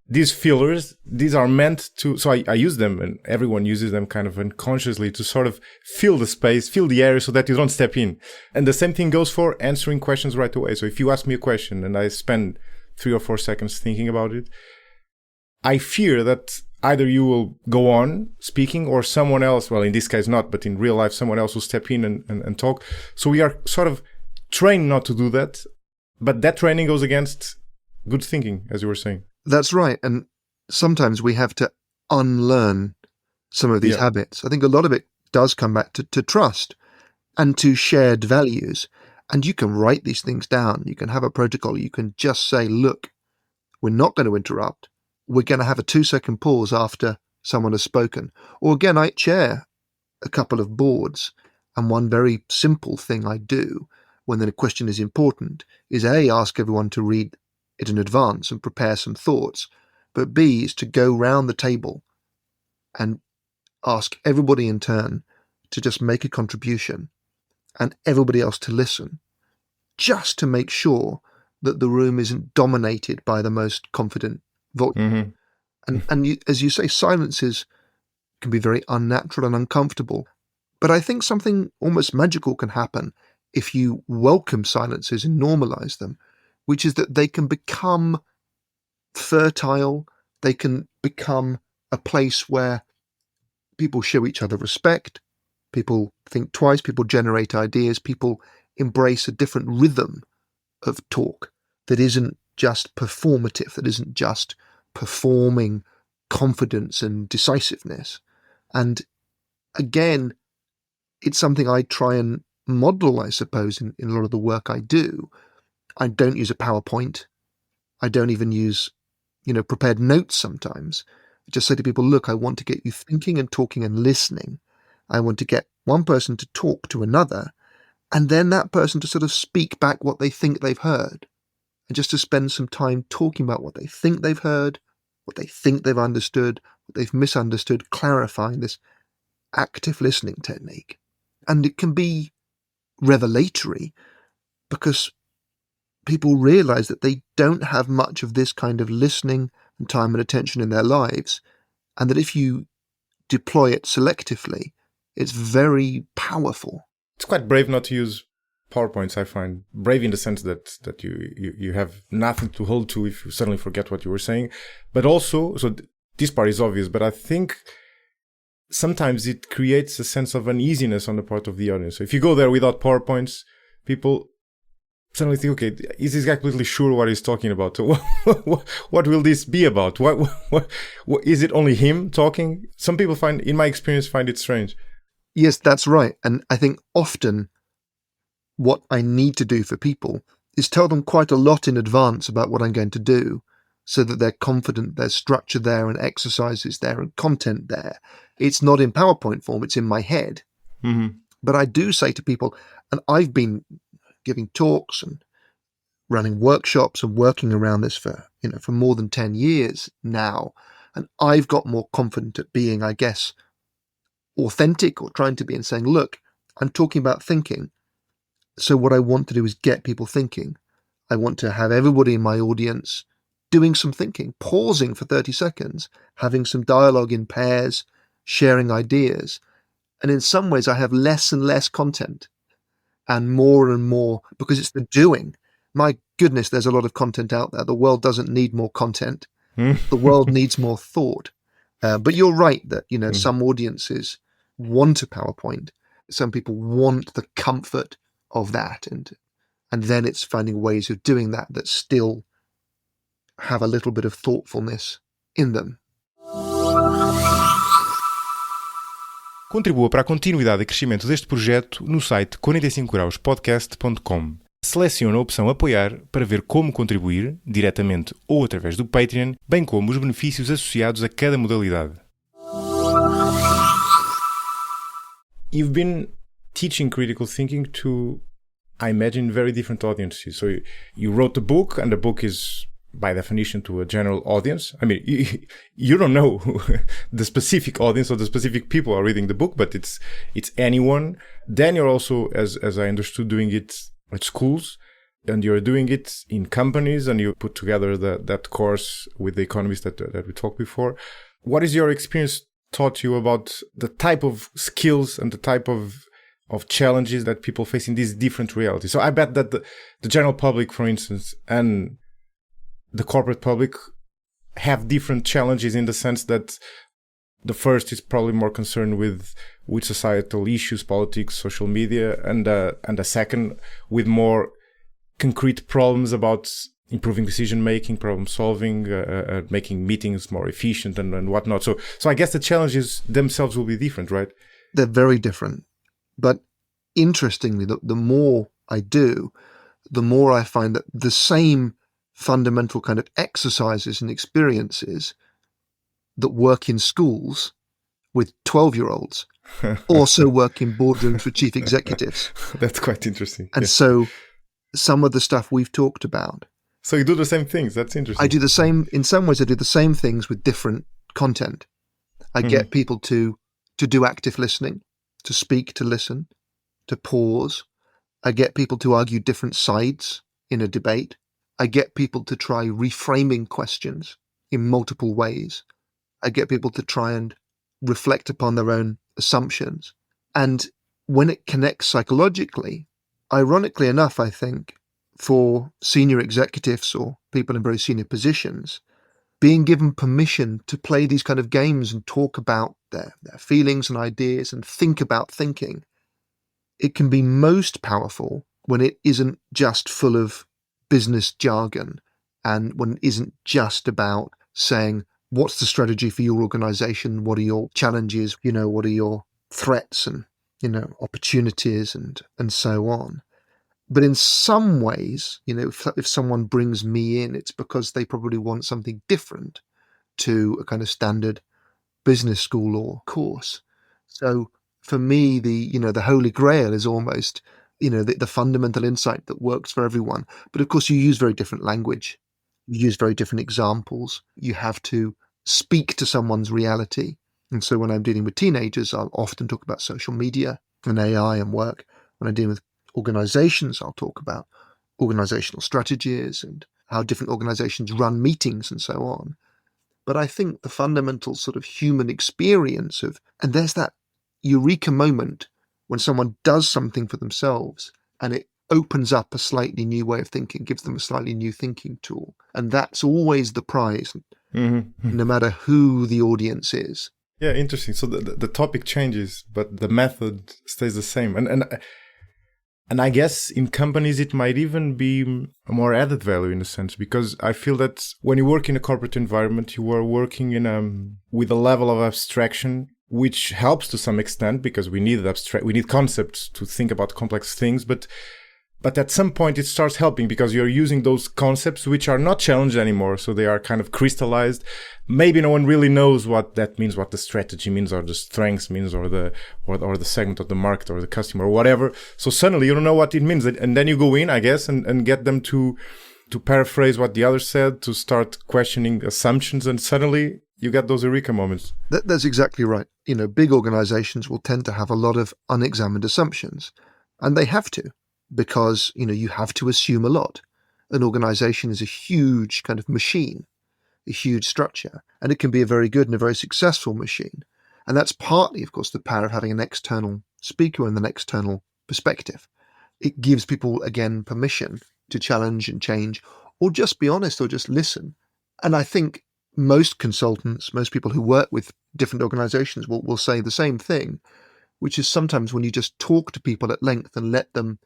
These fillers, these are meant to, so I use them, and everyone uses them kind of unconsciously to sort of fill the space, fill the area so that you don't step in. And the same thing goes for answering questions right away. So if you ask me a question and I spend 3 or 4 seconds thinking about it, I fear that either you will go on speaking or someone else, well, in this case not, but in real life, someone else will step in and talk. So we are sort of trained not to do that, but that training goes against good thinking, as you were saying. That's right. And sometimes we have to unlearn some of these habits. I think a lot of it does come back to trust and to shared values. And you can write these things down. You can have a protocol. You can just say, look, we're not going to interrupt. We're going to have a 2-second pause after someone has spoken. Or again, I chair a couple of boards. And one very simple thing I do when the question is important is A, ask everyone to read it in advance and prepare some thoughts, but B is to go round the table and ask everybody in turn to just make a contribution and everybody else to listen, just to make sure that the room isn't dominated by the most confident voice. Mm-hmm. And as you say, silences can be very unnatural and uncomfortable, but I think something almost magical can happen if you welcome silences and normalize them, which is that they can become fertile, they can become a place where people show each other respect, people think twice, people generate ideas, people embrace a different rhythm of talk that isn't just performative, that isn't just performing confidence and decisiveness. And again, it's something I try and model, I suppose, in a lot of the work I do. I don't use a PowerPoint. I don't even use, prepared notes sometimes. I just say to people, look, I want to get you thinking and talking and listening. I want to get one person to talk to another, and then that person to sort of speak back what they think they've heard, and just to spend some time talking about what they think they've heard, what they think they've understood, what they've misunderstood, clarifying this active listening technique. And it can be revelatory because people realize that they don't have much of this kind of listening and time and attention in their lives, and that if you deploy it selectively, it's very powerful. It's quite brave not to use PowerPoints, I find. Brave in the sense that you have nothing to hold to if you suddenly forget what you were saying. But also, so this part is obvious, but I think sometimes it creates a sense of uneasiness on the part of the audience. So if you go there without PowerPoints, people suddenly think, okay, is this guy completely sure what he's talking about? What will this be about? What is it only him talking? Some people in my experience, find it strange. Yes, that's right. And I think often what I need to do for people is tell them quite a lot in advance about what I'm going to do so that they're confident there's structure there and exercises there and content there. It's not in PowerPoint form, it's in my head. Mm-hmm. But I do say to people, and I've been giving talks and running workshops and working around this for more than 10 years now. And I've got more confident at being, I guess, authentic, or trying to be, and saying, look, I'm talking about thinking. So what I want to do is get people thinking. I want to have everybody in my audience doing some thinking, pausing for 30 seconds, having some dialogue in pairs, sharing ideas. And in some ways I have less and less content and more, because it's the doing. My goodness, there's a lot of content out there. The world doesn't need more content. The world needs more thought. But you're right that, some audiences want a PowerPoint. Some people want the comfort of that. And then it's finding ways of doing that still have a little bit of thoughtfulness in them. Contribua para a continuidade e crescimento deste projeto no site 45grauspodcast.com. Selecione a opção Apoiar para ver como contribuir, diretamente ou através do Patreon, bem como os benefícios associados a cada modalidade. You've been teaching critical thinking to, I imagine, very different audiences. So you wrote the book, and the book is, by definition, to a general audience. I mean, you don't know the specific audience or the specific people are reading the book, but it's anyone. Then you're also, as I understood, doing it at schools, and you're doing it in companies, and you put together that course with the Economist that we talked before. What is your experience taught you about the type of skills and the type of challenges that people face in these different realities? So I bet that the general public, for instance, and the corporate public have different challenges in the sense that the first is probably more concerned with societal issues, politics, social media, and the second with more concrete problems about improving decision-making, problem-solving, making meetings more efficient and whatnot. So I guess the challenges themselves will be different, right? They're very different. But interestingly, the more I do, the more I find that the same fundamental kind of exercises and experiences that work in schools with 12-year-olds also work in boardrooms with chief executives. That's quite interesting. And so some of the stuff we've talked about. So you do the same things. That's interesting. I do the same, in some ways I do the same things with different content. I get people to do active listening, to speak, to listen, to pause. I get people to argue different sides in a debate. I get people to try reframing questions in multiple ways. I get people to try and reflect upon their own assumptions. And when it connects psychologically, ironically enough, I think, for senior executives or people in very senior positions, being given permission to play these kind of games and talk about their feelings and ideas and think about thinking, it can be most powerful when it isn't just full of business jargon and when it isn't just about saying, what's the strategy for your organization? What are your challenges? What are your threats and, opportunities and so on. But in some ways, if someone brings me in, it's because they probably want something different to a kind of standard business school or course. So for me, the holy grail is almost, the fundamental insight that works for everyone. But of course, you use very different language. You use very different examples. You have to speak to someone's reality. And so when I'm dealing with teenagers, I'll often talk about social media and AI and work. When I'm dealing with organizations, I'll talk about organizational strategies and how different organizations run meetings and so on. But I think the fundamental sort of human experience and there's that eureka moment when someone does something for themselves and it opens up a slightly new way of thinking, gives them a slightly new thinking tool. And that's always the prize, no matter who the audience is. Yeah, interesting. So the topic changes, but the method stays the same. And I guess in companies, it might even be a more added value in a sense, because I feel that when you work in a corporate environment, you are working with a level of abstraction, which helps to some extent because we need concepts to think about complex things. But at some point it starts helping because you're using those concepts which are not challenged anymore. So they are kind of crystallized. Maybe no one really knows what that means, what the strategy means or the strengths means or the segment of the market or the customer or whatever. So suddenly you don't know what it means. And then you go in, I guess, and get them to paraphrase what the other said, to start questioning assumptions. And suddenly you get those eureka moments. That's exactly right. Big organizations will tend to have a lot of unexamined assumptions, and they have to. Because, you have to assume a lot. An organization is a huge kind of machine, a huge structure, and it can be a very good and a very successful machine. And that's partly, of course, the power of having an external speaker and an external perspective. It gives people, again, permission to challenge and change, or just be honest, or just listen. And I think most consultants, most people who work with different organizations will say the same thing, which is sometimes when you just talk to people at length and let them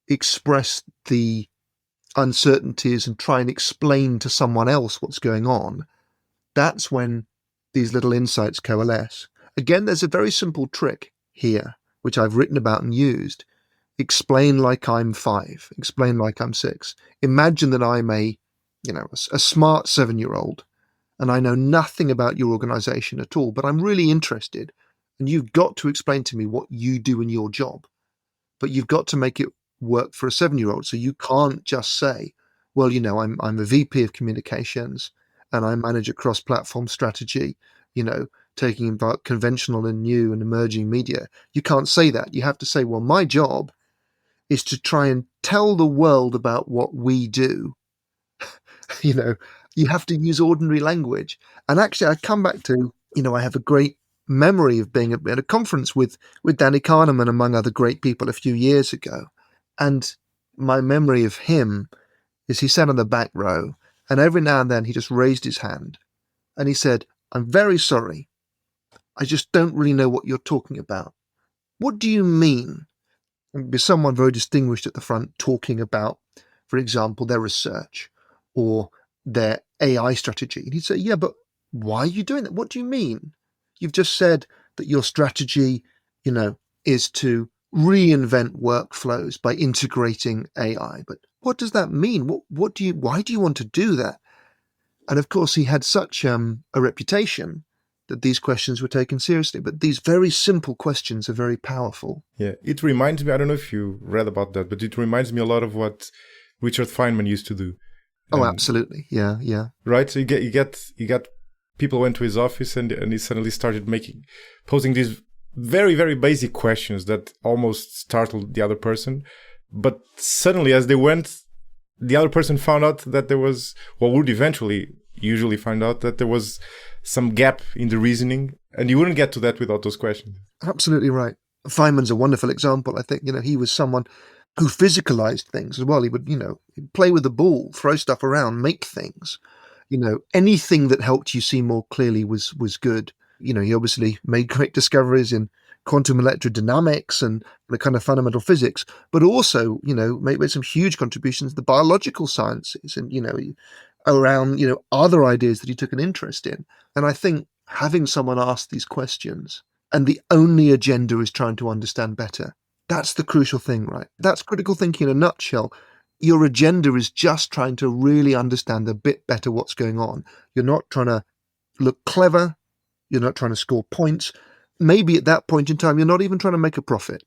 express the uncertainties and try and explain to someone else what's going on, that's when these little insights coalesce. Again, there's a very simple trick here, which I've written about and used. Explain like I'm 5. Explain like I'm 6. Imagine that I'm a smart 7-year-old and I know nothing about your organization at all, but I'm really interested. And you've got to explain to me what you do in your job. But you've got to make it work for a 7-year-old. So you can't just say, well, I'm a VP of communications and I manage a cross-platform strategy, taking about conventional and new and emerging media. You can't say that. You have to say, well, my job is to try and tell the world about what we do. You have to use ordinary language. And actually, I come back to, I have a great memory of being at a conference with Danny Kahnemen, among other great people, a few years ago. And my memory of him is he sat on the back row, and every now and then he just raised his hand and he said, I'm very sorry. I just don't really know what you're talking about. What do you mean? And there'd be someone very distinguished at the front talking about, for example, their research or their AI strategy. And he'd say, yeah, but why are you doing that? What do you mean? You've just said that your strategy, is to reinvent workflows by integrating AI. But what does that mean? Why do you want to do that? And of course, he had such a reputation that these questions were taken seriously. But these very simple questions are very powerful. Yeah, it reminds me, I don't know if you read about that, but it reminds me a lot of what Richard Feynman used to do. Oh, absolutely. Yeah. Right? So you get people went to his office and he suddenly started posing these very, very basic questions that almost startled the other person. But suddenly, as they went, the other person found out that there was, would usually find out that there was some gap in the reasoning, and you wouldn't get to that without those questions. Absolutely right. Feynman's a wonderful example. I think, he was someone who physicalized things as well. He would, he'd play with the ball, throw stuff around, make things. Anything that helped you see more clearly was good. He obviously made great discoveries in quantum electrodynamics and the kind of fundamental physics, but also, made some huge contributions to the biological sciences. And, around, other ideas that he took an interest in. And I think having someone ask these questions and the only agenda is trying to understand better, that's the crucial thing, right? That's critical thinking in a nutshell. Your agenda is just trying to really understand a bit better what's going on. You're not trying to look clever. You're not trying to score points. Maybe at that point in time, you're not even trying to make a profit.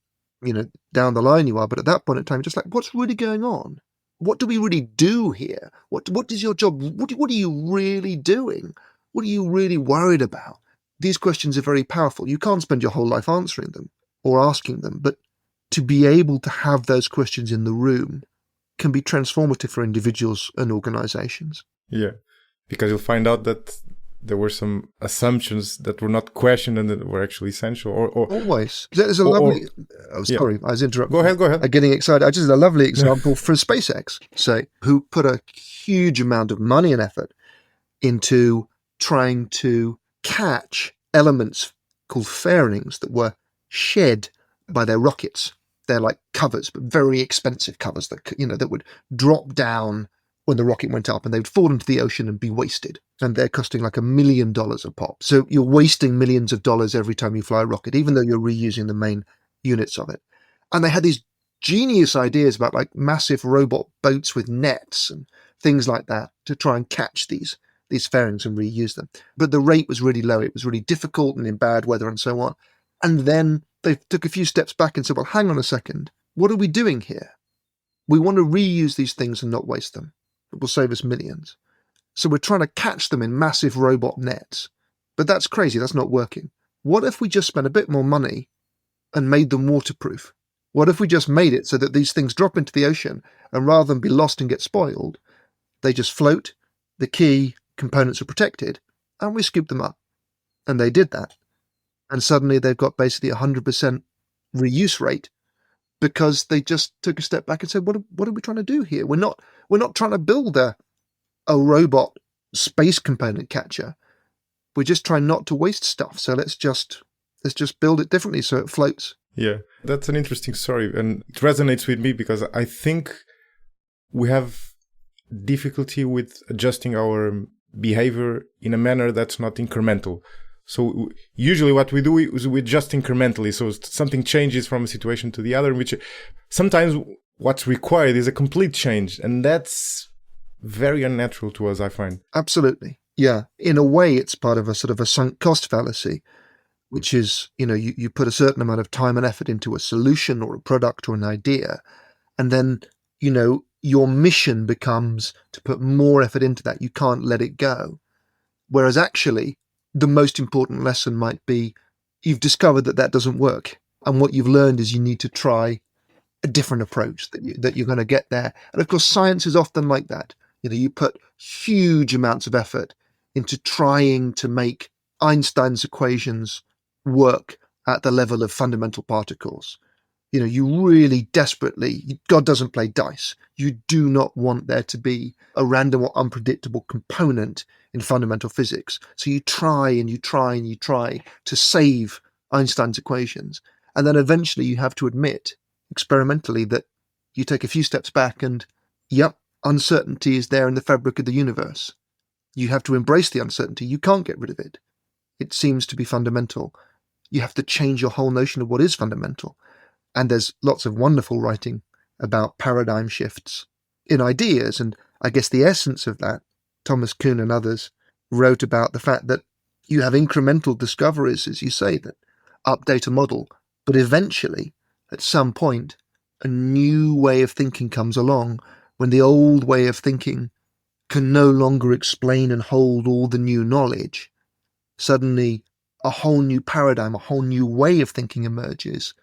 Down the line you are, but at that point in time, just like, what's really going on? What do we really do here? What is your job? What are you really doing? What are you really worried about? These questions are very powerful. You can't spend your whole life answering them or asking them, but to be able to have those questions in the room can be transformative for individuals and organizations. Yeah, because you'll find out that there were some assumptions that were not questioned and that were actually essential. Or always. There's a lovely... sorry, I was interrupting. Go ahead. I'm getting excited. I just had a lovely example for SpaceX, say, who put a huge amount of money and effort into trying to catch elements called fairings that were shed by their rockets. They're like covers, but very expensive covers that that would drop down when the rocket went up and they would fall into the ocean and be wasted. And they're costing like $1 million a pop. So you're wasting millions of dollars every time you fly a rocket, even though you're reusing the main units of it. And they had these genius ideas about like massive robot boats with nets and things like that to try and catch these fairings and reuse them. But the rate was really low. It was really difficult and in bad weather and so on. And then they took a few steps back and said, well, hang on a second. What are we doing here? We want to reuse these things and not waste them. It will save us millions. So we're trying to catch them in massive robot nets. But that's crazy. That's not working. What if we just spent a bit more money and made them waterproof? What if we just made it so that these things drop into the ocean and rather than be lost and get spoiled, they just float, the key components are protected, and we scoop them up. And they did that. And suddenly they've got basically 100% reuse rate because they just took a step back and said, what are we trying to do here? We're not trying to build a robot space component catcher. We're just trying not to waste stuff. So let's just build it differently so it floats. Yeah, that's an interesting story. And it resonates with me because I think we have difficulty with adjusting our behavior in a manner that's not incremental. So usually what we do is we adjust incrementally. So something changes from a situation to the other, which sometimes what's required is a complete change. And that's very unnatural to us, I find. Absolutely. Yeah. In a way, it's part of a sort of a sunk cost fallacy, which is, you put a certain amount of time and effort into a solution or a product or an idea. And then, your mission becomes to put more effort into that. You can't let it go. Whereas actually, the most important lesson might be you've discovered that doesn't work. And what you've learned is you need to try a different approach that you're going to get there. And of course, science is often like that. You put huge amounts of effort into trying to make Einstein's equations work at the level of fundamental particles. You really desperately, God doesn't play dice. You do not want there to be a random or unpredictable component in fundamental physics. So you try and you try and you try to save Einstein's equations. And then eventually you have to admit experimentally that you take a few steps back and, uncertainty is there in the fabric of the universe. You have to embrace the uncertainty. You can't get rid of it. It seems to be fundamental. You have to change your whole notion of what is fundamental. And there's lots of wonderful writing about paradigm shifts in ideas. And I guess the essence of that, Thomas Kuhn and others wrote about the fact that you have incremental discoveries, as you say, that update a model. But eventually, at some point, a new way of thinking comes along when the old way of thinking can no longer explain and hold all the new knowledge. Suddenly, a whole new paradigm, a whole new way of thinking emerges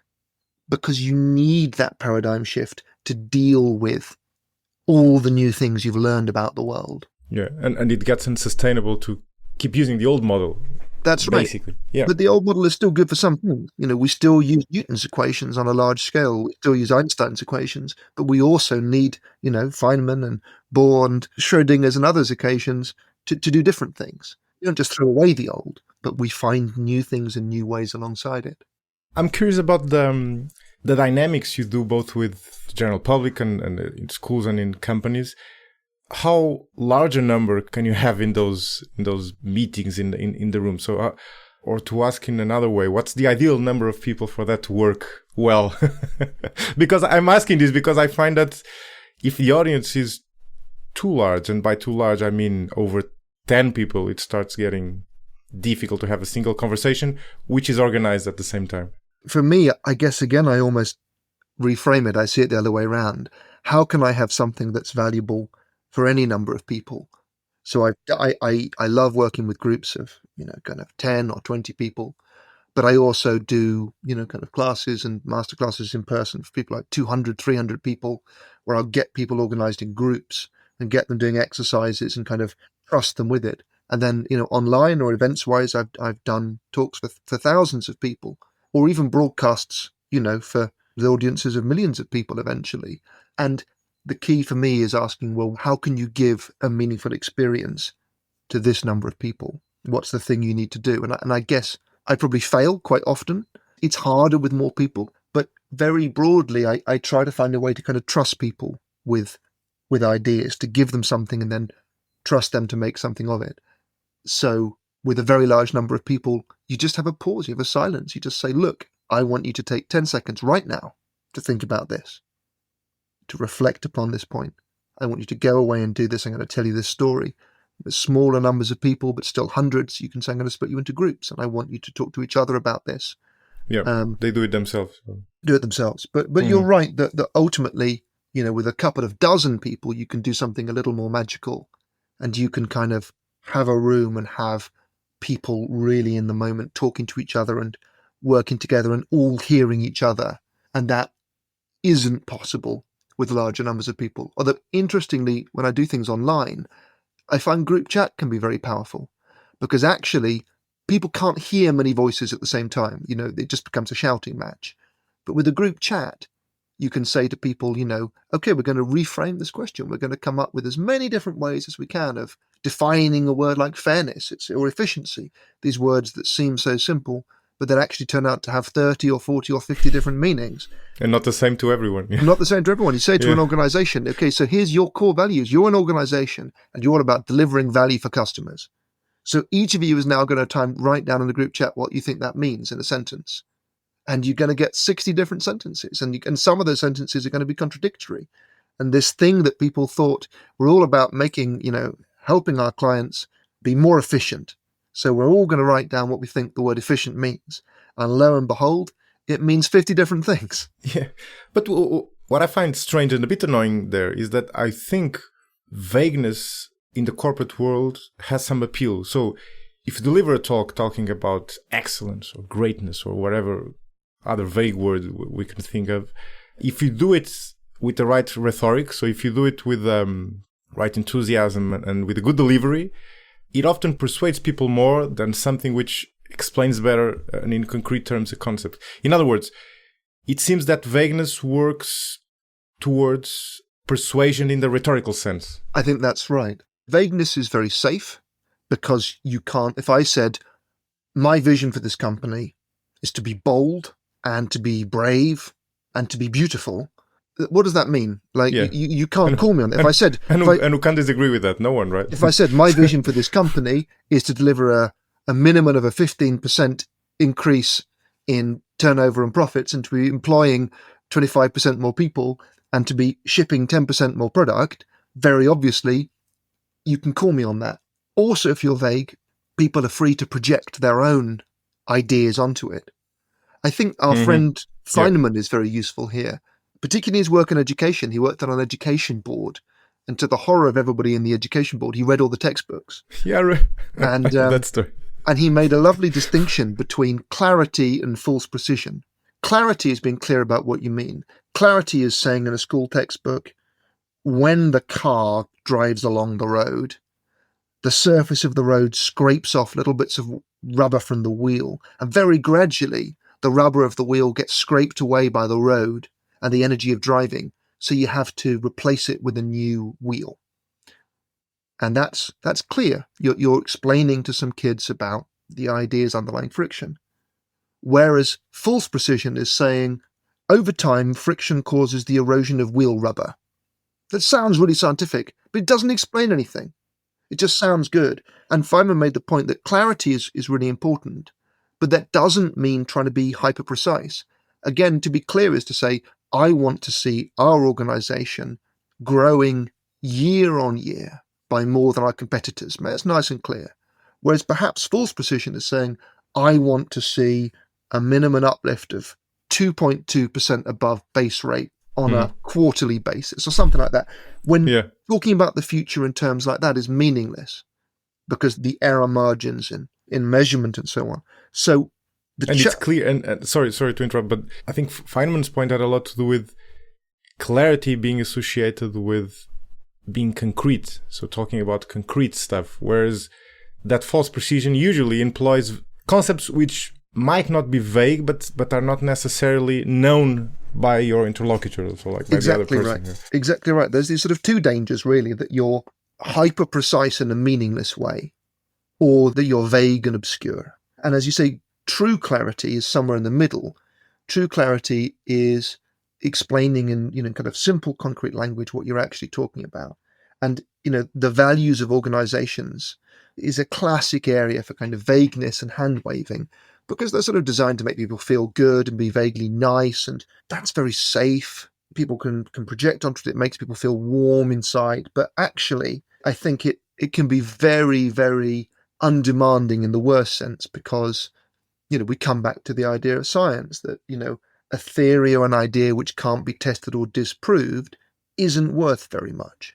because you need that paradigm shift to deal with all the new things you've learned about the world. Yeah, and it gets unsustainable to keep using the old model. That's right. Basically, yeah. But the old model is still good for some things. We still use Newton's equations on a large scale. We still use Einstein's equations, but we also need, Feynman and Bohr and Schrödinger's and others' equations to do different things. You don't just throw away the old, but we find new things and new ways alongside it. I'm curious about the dynamics you do both with the general public and in schools and in companies. how large a number can you have in those meetings in the room? So, or to ask in another way, what's the ideal number of people for that to work well? Because I'm asking this because I find that if the audience is too large, and by too large I mean over 10 people, it starts getting difficult to have a single conversation, which is organized at the same time. For me, I guess, again, I almost reframe it. I see it the other way around. How can I have something that's valuable for any number of people? So I love working with groups of, kind of 10 or 20 people, but I also do, kind of classes and master classes in person for people like 200, 300 people, where I'll get people organized in groups and get them doing exercises and kind of trust them with it. And then, online or events wise, I've done talks for thousands of people, or even broadcasts, for the audiences of millions of people eventually. And the key for me is asking, well, how can you give a meaningful experience to this number of people? What's the thing you need to do? And I guess I probably fail quite often. It's harder with more people, but very broadly, I try to find a way to kind of trust people with ideas, to give them something and then trust them to make something of it. So with a very large number of people, you just have a pause, you have a silence. You just say, look, I want you to take 10 seconds right now to think about this, to reflect upon this point. I want you to go away and do this. I'm going to tell you this story. There's smaller numbers of people, but still hundreds. You can say, I'm going to split you into groups, and I want you to talk to each other about this. Yeah, they do it themselves. Do it themselves. But you're right that ultimately, with a couple of dozen people, you can do something a little more magical, and you can kind of have a room and have people really in the moment talking to each other and working together and all hearing each other. And that isn't possible with larger numbers of people. Although, interestingly, when I do things online, I find group chat can be very powerful, because actually people can't hear many voices at the same time. It just becomes a shouting match. But with a group chat, you can say to people, okay, we're going to reframe this question. We're going to come up with as many different ways as we can of defining a word like fairness or efficiency, these words that seem so simple, but that actually turn out to have 30 or 40 or 50 different meanings. And not the same to everyone. Not the same to everyone. You say to an organization, okay, so here's your core values. You're an organization and you're all about delivering value for customers. So each of you is now going to write down in the group chat what you think that means in a sentence. And you're going to get 60 different sentences. And some of those sentences are going to be contradictory. And this thing that people thought we're all about making, helping our clients be more efficient. So we're all going to write down what we think the word efficient means. And lo and behold, it means 50 different things. Yeah. But what I find strange and a bit annoying there is that I think vagueness in the corporate world has some appeal. So if you deliver a talk talking about excellence or greatness or whatever other vague word we can think of, if you do it with the right rhetoric, so if you do it with right enthusiasm and with a good delivery, it often persuades people more than something which explains better and in concrete terms a concept. In other words, it seems that vagueness works towards persuasion in the rhetorical sense. I think that's right. Vagueness is very safe because you can't, if I said, my vision for this company is to be bold and to be brave and to be beautiful, what does that mean? You can't call me on that. If I said... And who can disagree with that? No one, right? If I said my vision for this company is to deliver a minimum of a 15% increase in turnover and profits and to be employing 25% more people and to be shipping 10% more product, very obviously, you can call me on that. Also, if you're vague, people are free to project their own ideas onto it. I think our friend Feynman is very useful here, particularly his work in education. He worked on an education board, and to the horror of everybody in the education board, he read all the textbooks. Yeah, and that story. And he made a lovely distinction between clarity and false precision. Clarity is being clear about what you mean. Clarity is saying in a school textbook, when the car drives along the road, the surface of the road scrapes off little bits of rubber from the wheel, and very gradually the rubber of the wheel gets scraped away by the road and the energy of driving, so you have to replace it with a new wheel. And that's clear. You're explaining to some kids about the ideas underlying friction. Whereas false precision is saying, over time, friction causes the erosion of wheel rubber. that sounds really scientific, but it doesn't explain anything. It just sounds good. And Feynman made the point that clarity is really important, but that doesn't mean trying to be hyper-precise. Again, to be clear is to say, I want to see our organization growing year on year by more than our competitors. That's nice and clear. Whereas perhaps false precision is saying, I want to see a minimum uplift of 2.2% above base rate on a quarterly basis or something like that. When talking about the future in terms like that is meaningless because the error margins in measurement and so on. So it's clear, and sorry to interrupt, but I think Feynman's point had a lot to do with clarity being associated with being concrete. So talking about concrete stuff, whereas that false precision usually employs concepts which might not be vague, but are not necessarily known by your interlocutor, so like by the other person. Right. Exactly right. There's these sort of two dangers, really, that you're hyper-precise in a meaningless way, or that you're vague and obscure. And as you say, true clarity is somewhere in the middle. True clarity is explaining in kind of simple, concrete language what you're actually talking about. And the values of organizations is a classic area for kind of vagueness and hand-waving, because they're sort of designed to make people feel good and be vaguely nice, and that's very safe. People can project onto it. It makes people feel warm inside. But actually, I think it can be very, very undemanding in the worst sense, because, we come back to the idea of science that, a theory or an idea which can't be tested or disproved isn't worth very much.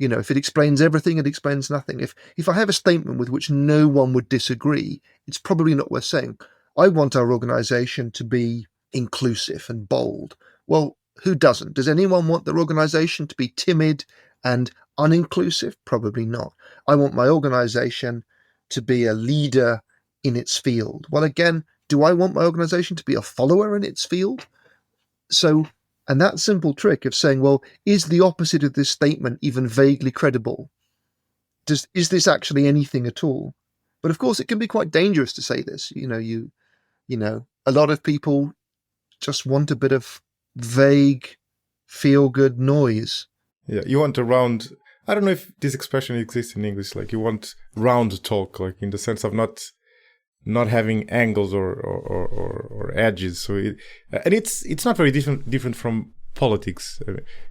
If it explains everything, it explains nothing. If I have a statement with which no one would disagree, it's probably not worth saying. I want our organization to be inclusive and bold. Well, who doesn't? Does anyone want their organization to be timid and uninclusive? Probably not. I want my organization to be a leader in its field. Well, again, do I want my organization to be a follower in its field? So, and that simple trick of saying, well, is the opposite of this statement even vaguely credible? Is this actually anything at all? But of course, it can be quite dangerous to say this. A lot of people just want a bit of vague, feel-good noise. Yeah, you want a round. I don't know if this expression exists in English. Like, you want round talk, like in the sense of not having angles or edges. So it's not very different from politics.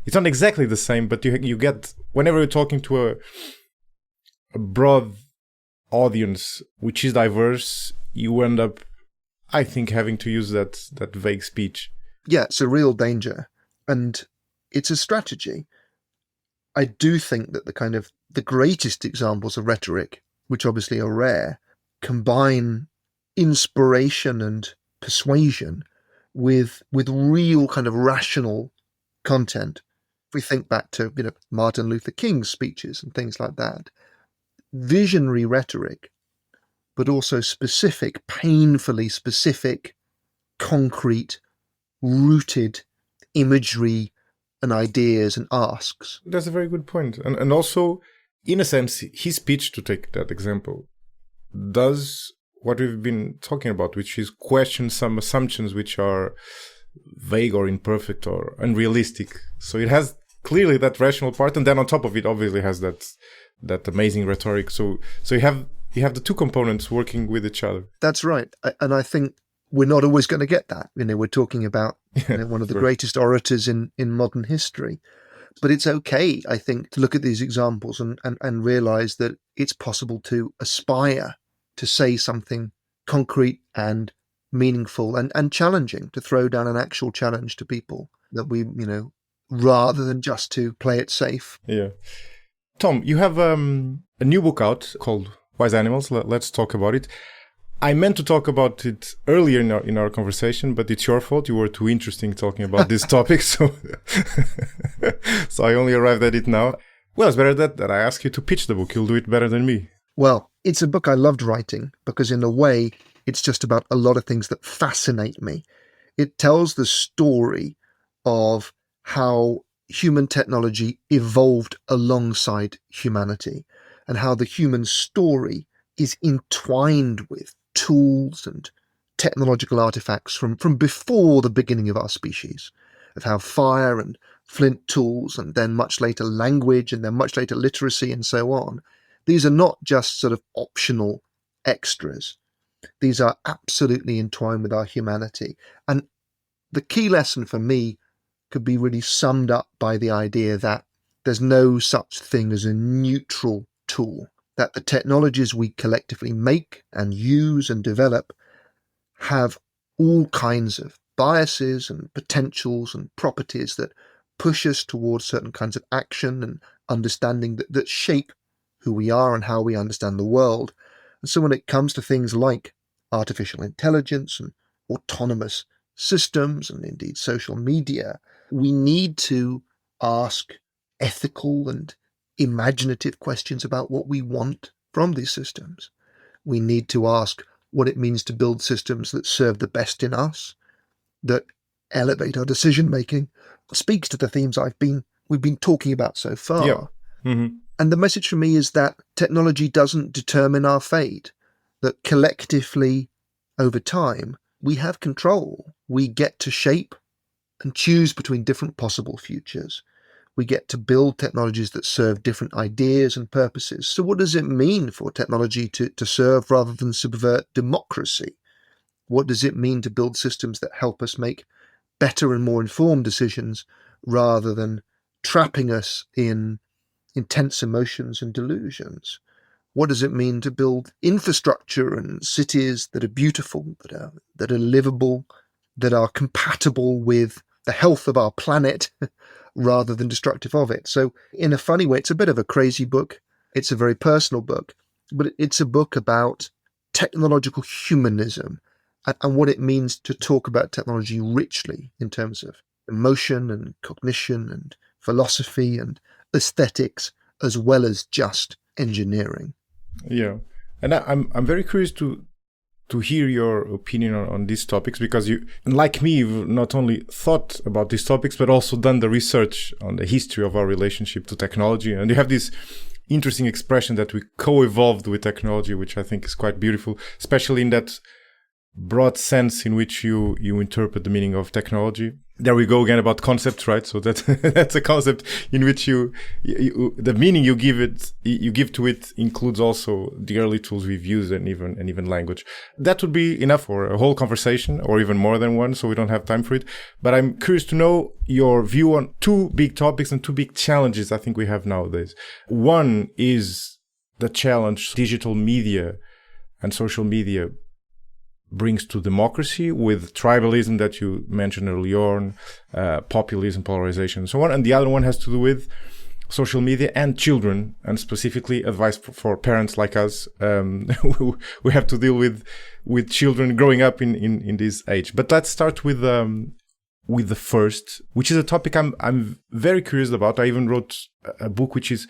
It's not exactly the same, but you get, whenever you're talking to a broad audience which is diverse, you end up, I think, having to use that vague speech. Yeah, it's a real danger, and it's a strategy. I do think that the greatest examples of rhetoric, which obviously are rare, combine inspiration and persuasion with real kind of rational content. If we think back to Martin Luther King's speeches and things like that, visionary rhetoric, but also specific, painfully specific, concrete, rooted imagery and ideas and asks. That's a very good point. And also, in a sense, his speech, to take that example, does what we've been talking about, which is question some assumptions which are vague or imperfect or unrealistic. So it has clearly that rational part, and then on top of it, obviously has that amazing rhetoric. So you have the two components working with each other. That's right, and I think we're not always going to get that. We're talking about one of the greatest orators in modern history. But it's okay, I think, to look at these examples and realize that it's possible to aspire to say something concrete and meaningful and challenging, to throw down an actual challenge to people, that we, rather than just to play it safe. Yeah. Tom, you have a new book out called Wise Animals. Let's talk about it. I meant to talk about it earlier in our conversation, but it's your fault. You were too interesting talking about this topic, so I only arrived at it now. Well, it's better that I ask you to pitch the book. You'll do it better than me. Well, it's a book I loved writing because, in a way, it's just about a lot of things that fascinate me. It tells the story of how human technology evolved alongside humanity, and how the human story is entwined with tools and technological artifacts from before the beginning of our species. with how fire and flint tools, and then much later language, and then much later literacy, and so on. These are not just sort of optional extras. These are absolutely entwined with our humanity. And the key lesson for me could be really summed up by the idea that there's no such thing as a neutral tool, that the technologies we collectively make and use and develop have all kinds of biases and potentials and properties that push us towards certain kinds of action and understanding that shape who we are and how we understand the world. And so when it comes to things like artificial intelligence and autonomous systems and indeed social media, we need to ask ethical and imaginative questions about what we want from these systems. We need to ask what it means to build systems that serve the best in us, that elevate our decision making, speaks to the themes we've been talking about so far. Yeah. Mm-hmm. And the message for me is that technology doesn't determine our fate, that collectively, over time, we have control. We get to shape and choose between different possible futures. We get to build technologies that serve different ideas and purposes. So what does it mean for technology to serve rather than subvert democracy? What does it mean to build systems that help us make better and more informed decisions rather than trapping us in intense emotions and delusions? What does it mean to build infrastructure and cities that are beautiful, that are livable, that are compatible with the health of our planet rather than destructive of it? So in a funny way, it's a bit of a crazy book. It's a very personal book, but it's a book about technological humanism and what it means to talk about technology richly in terms of emotion and cognition and philosophy and aesthetics, as well as just engineering. Yeah. And I'm very curious to hear your opinion on these topics, because you, like me, you've not only thought about these topics, but also done the research on the history of our relationship to technology. And you have this interesting expression that we co-evolved with technology, which I think is quite beautiful, especially in that broad sense in which you interpret the meaning of technology. There we go again about concepts, right? So that's a concept in which you the meaning you give to it includes also the early tools we've used and even language. That would be enough for a whole conversation, or even more than one, so we don't have time for it. But I'm curious to know your view on two big topics and two big challenges I think we have nowadays. One is the challenge digital media and social media brings to democracy, with tribalism that you mentioned earlier on, populism, polarization, and so on. And the other one has to do with social media and children, and specifically advice for parents like us. We have to deal with children growing up in this age. But let's start with the first, which is a topic I'm very curious about. I even wrote a book which is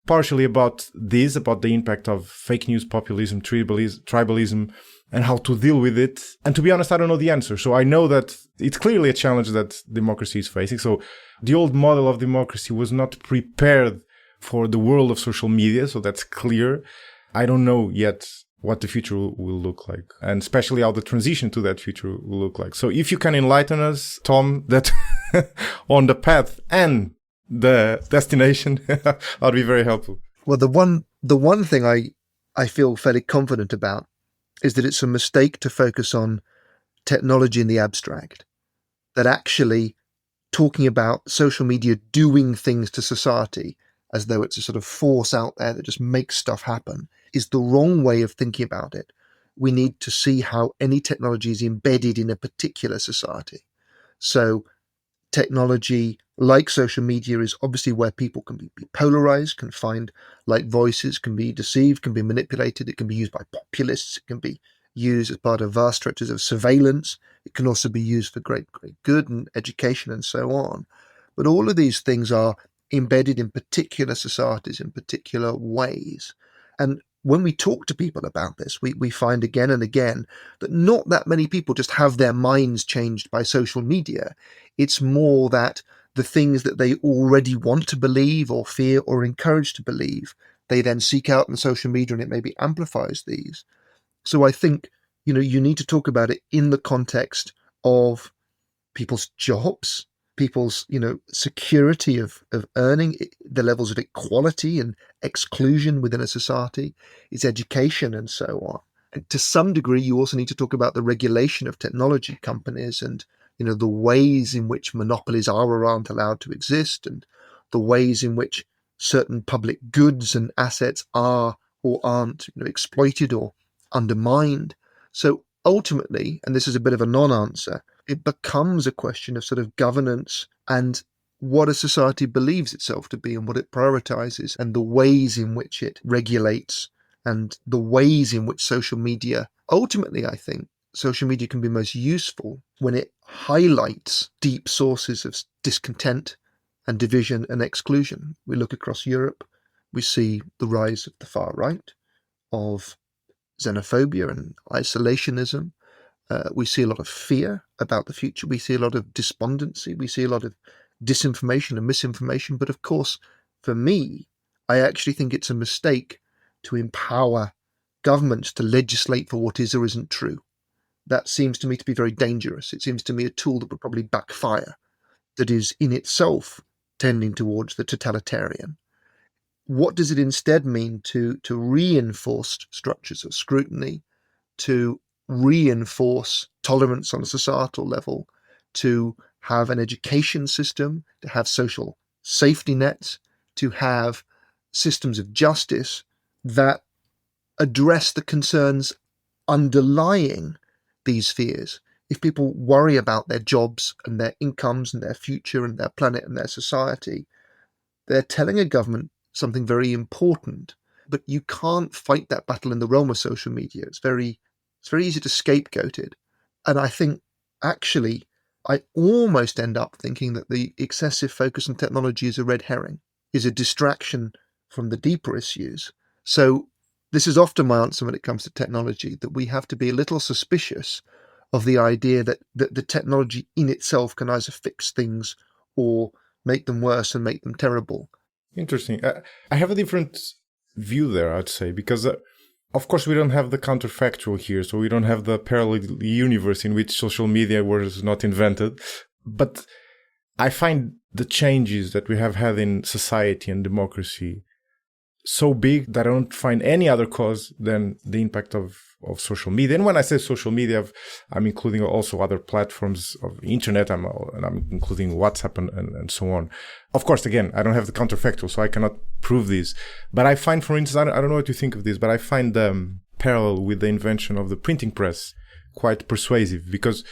partially about this, about the impact of fake news, populism, tribalism, and how to deal with it. And to be honest, I don't know the answer. So I know that it's clearly a challenge that democracy is facing. So the old model of democracy was not prepared for the world of social media. So that's clear. I don't know yet what the future will look like, and especially how the transition to that future will look like. So if you can enlighten us, Tom, that on the path and the destination, that'd be very helpful. Well, the one thing I feel fairly confident about is that it's a mistake to focus on technology in the abstract, that actually talking about social media doing things to society as though it's a sort of force out there that just makes stuff happen is the wrong way of thinking about it. We need to see how any technology is embedded in a particular society. So technology, like social media, is obviously where people can be polarized, can find like voices, can be deceived, can be manipulated. It can be used by populists. It can be used as part of vast stretches of surveillance. It can also be used for great good and education and so on. But all of these things are embedded in particular societies in particular ways. And when we talk to people about this, we find again and again that not that many people just have their minds changed by social media. It's more that the things that they already want to believe or fear or encourage to believe, they then seek out in social media, and it maybe amplifies these. So I think, you need to talk about it in the context of people's jobs, people's, security of earning, the levels of equality and exclusion within a society, its education and so on. And to some degree, you also need to talk about the regulation of technology companies and, the ways in which monopolies are or aren't allowed to exist, and the ways in which certain public goods and assets are or aren't exploited or undermined. So ultimately, and this is a bit of a non-answer, it becomes a question of sort of governance and what a society believes itself to be and what it prioritizes and the ways in which it regulates and the ways in which social media, ultimately, I think, social media can be most useful when it highlights deep sources of discontent and division and exclusion. We look across Europe, we see the rise of the far right, of xenophobia and isolationism. We see a lot of fear about the future. We see a lot of despondency. We see a lot of disinformation and misinformation. But of course, for me, I actually think it's a mistake to empower governments to legislate for what is or isn't true. That seems to me to be very dangerous. It seems to me a tool that would probably backfire, that is in itself tending towards the totalitarian. What does it instead mean to reinforce structures of scrutiny, to reinforce tolerance on a societal level, to have an education system, to have social safety nets, to have systems of justice that address the concerns underlying these fears? If people worry about their jobs and their incomes and their future and their planet and their society, they're telling a government something very important. But you can't fight that battle in the realm of social media. It's very easy to scapegoat it. And I think, actually, I almost end up thinking that the excessive focus on technology is a red herring, is a distraction from the deeper issues. So this is often my answer when it comes to technology, that we have to be a little suspicious of the idea that the technology in itself can either fix things or make them worse and make them terrible. Interesting. I have a different view there, I'd say, because of course we don't have the counterfactual here, so we don't have the parallel universe in which social media was not invented. But I find the changes that we have had in society and democracy so big that I don't find any other cause than the impact of social media. And when I say social media, I'm including also other platforms of internet, and I'm including WhatsApp and so on. Of course, again, I don't have the counterfactual, so I cannot prove this. But I find, for instance, I don't know what you think of this, but I find the parallel with the invention of the printing press quite persuasive, because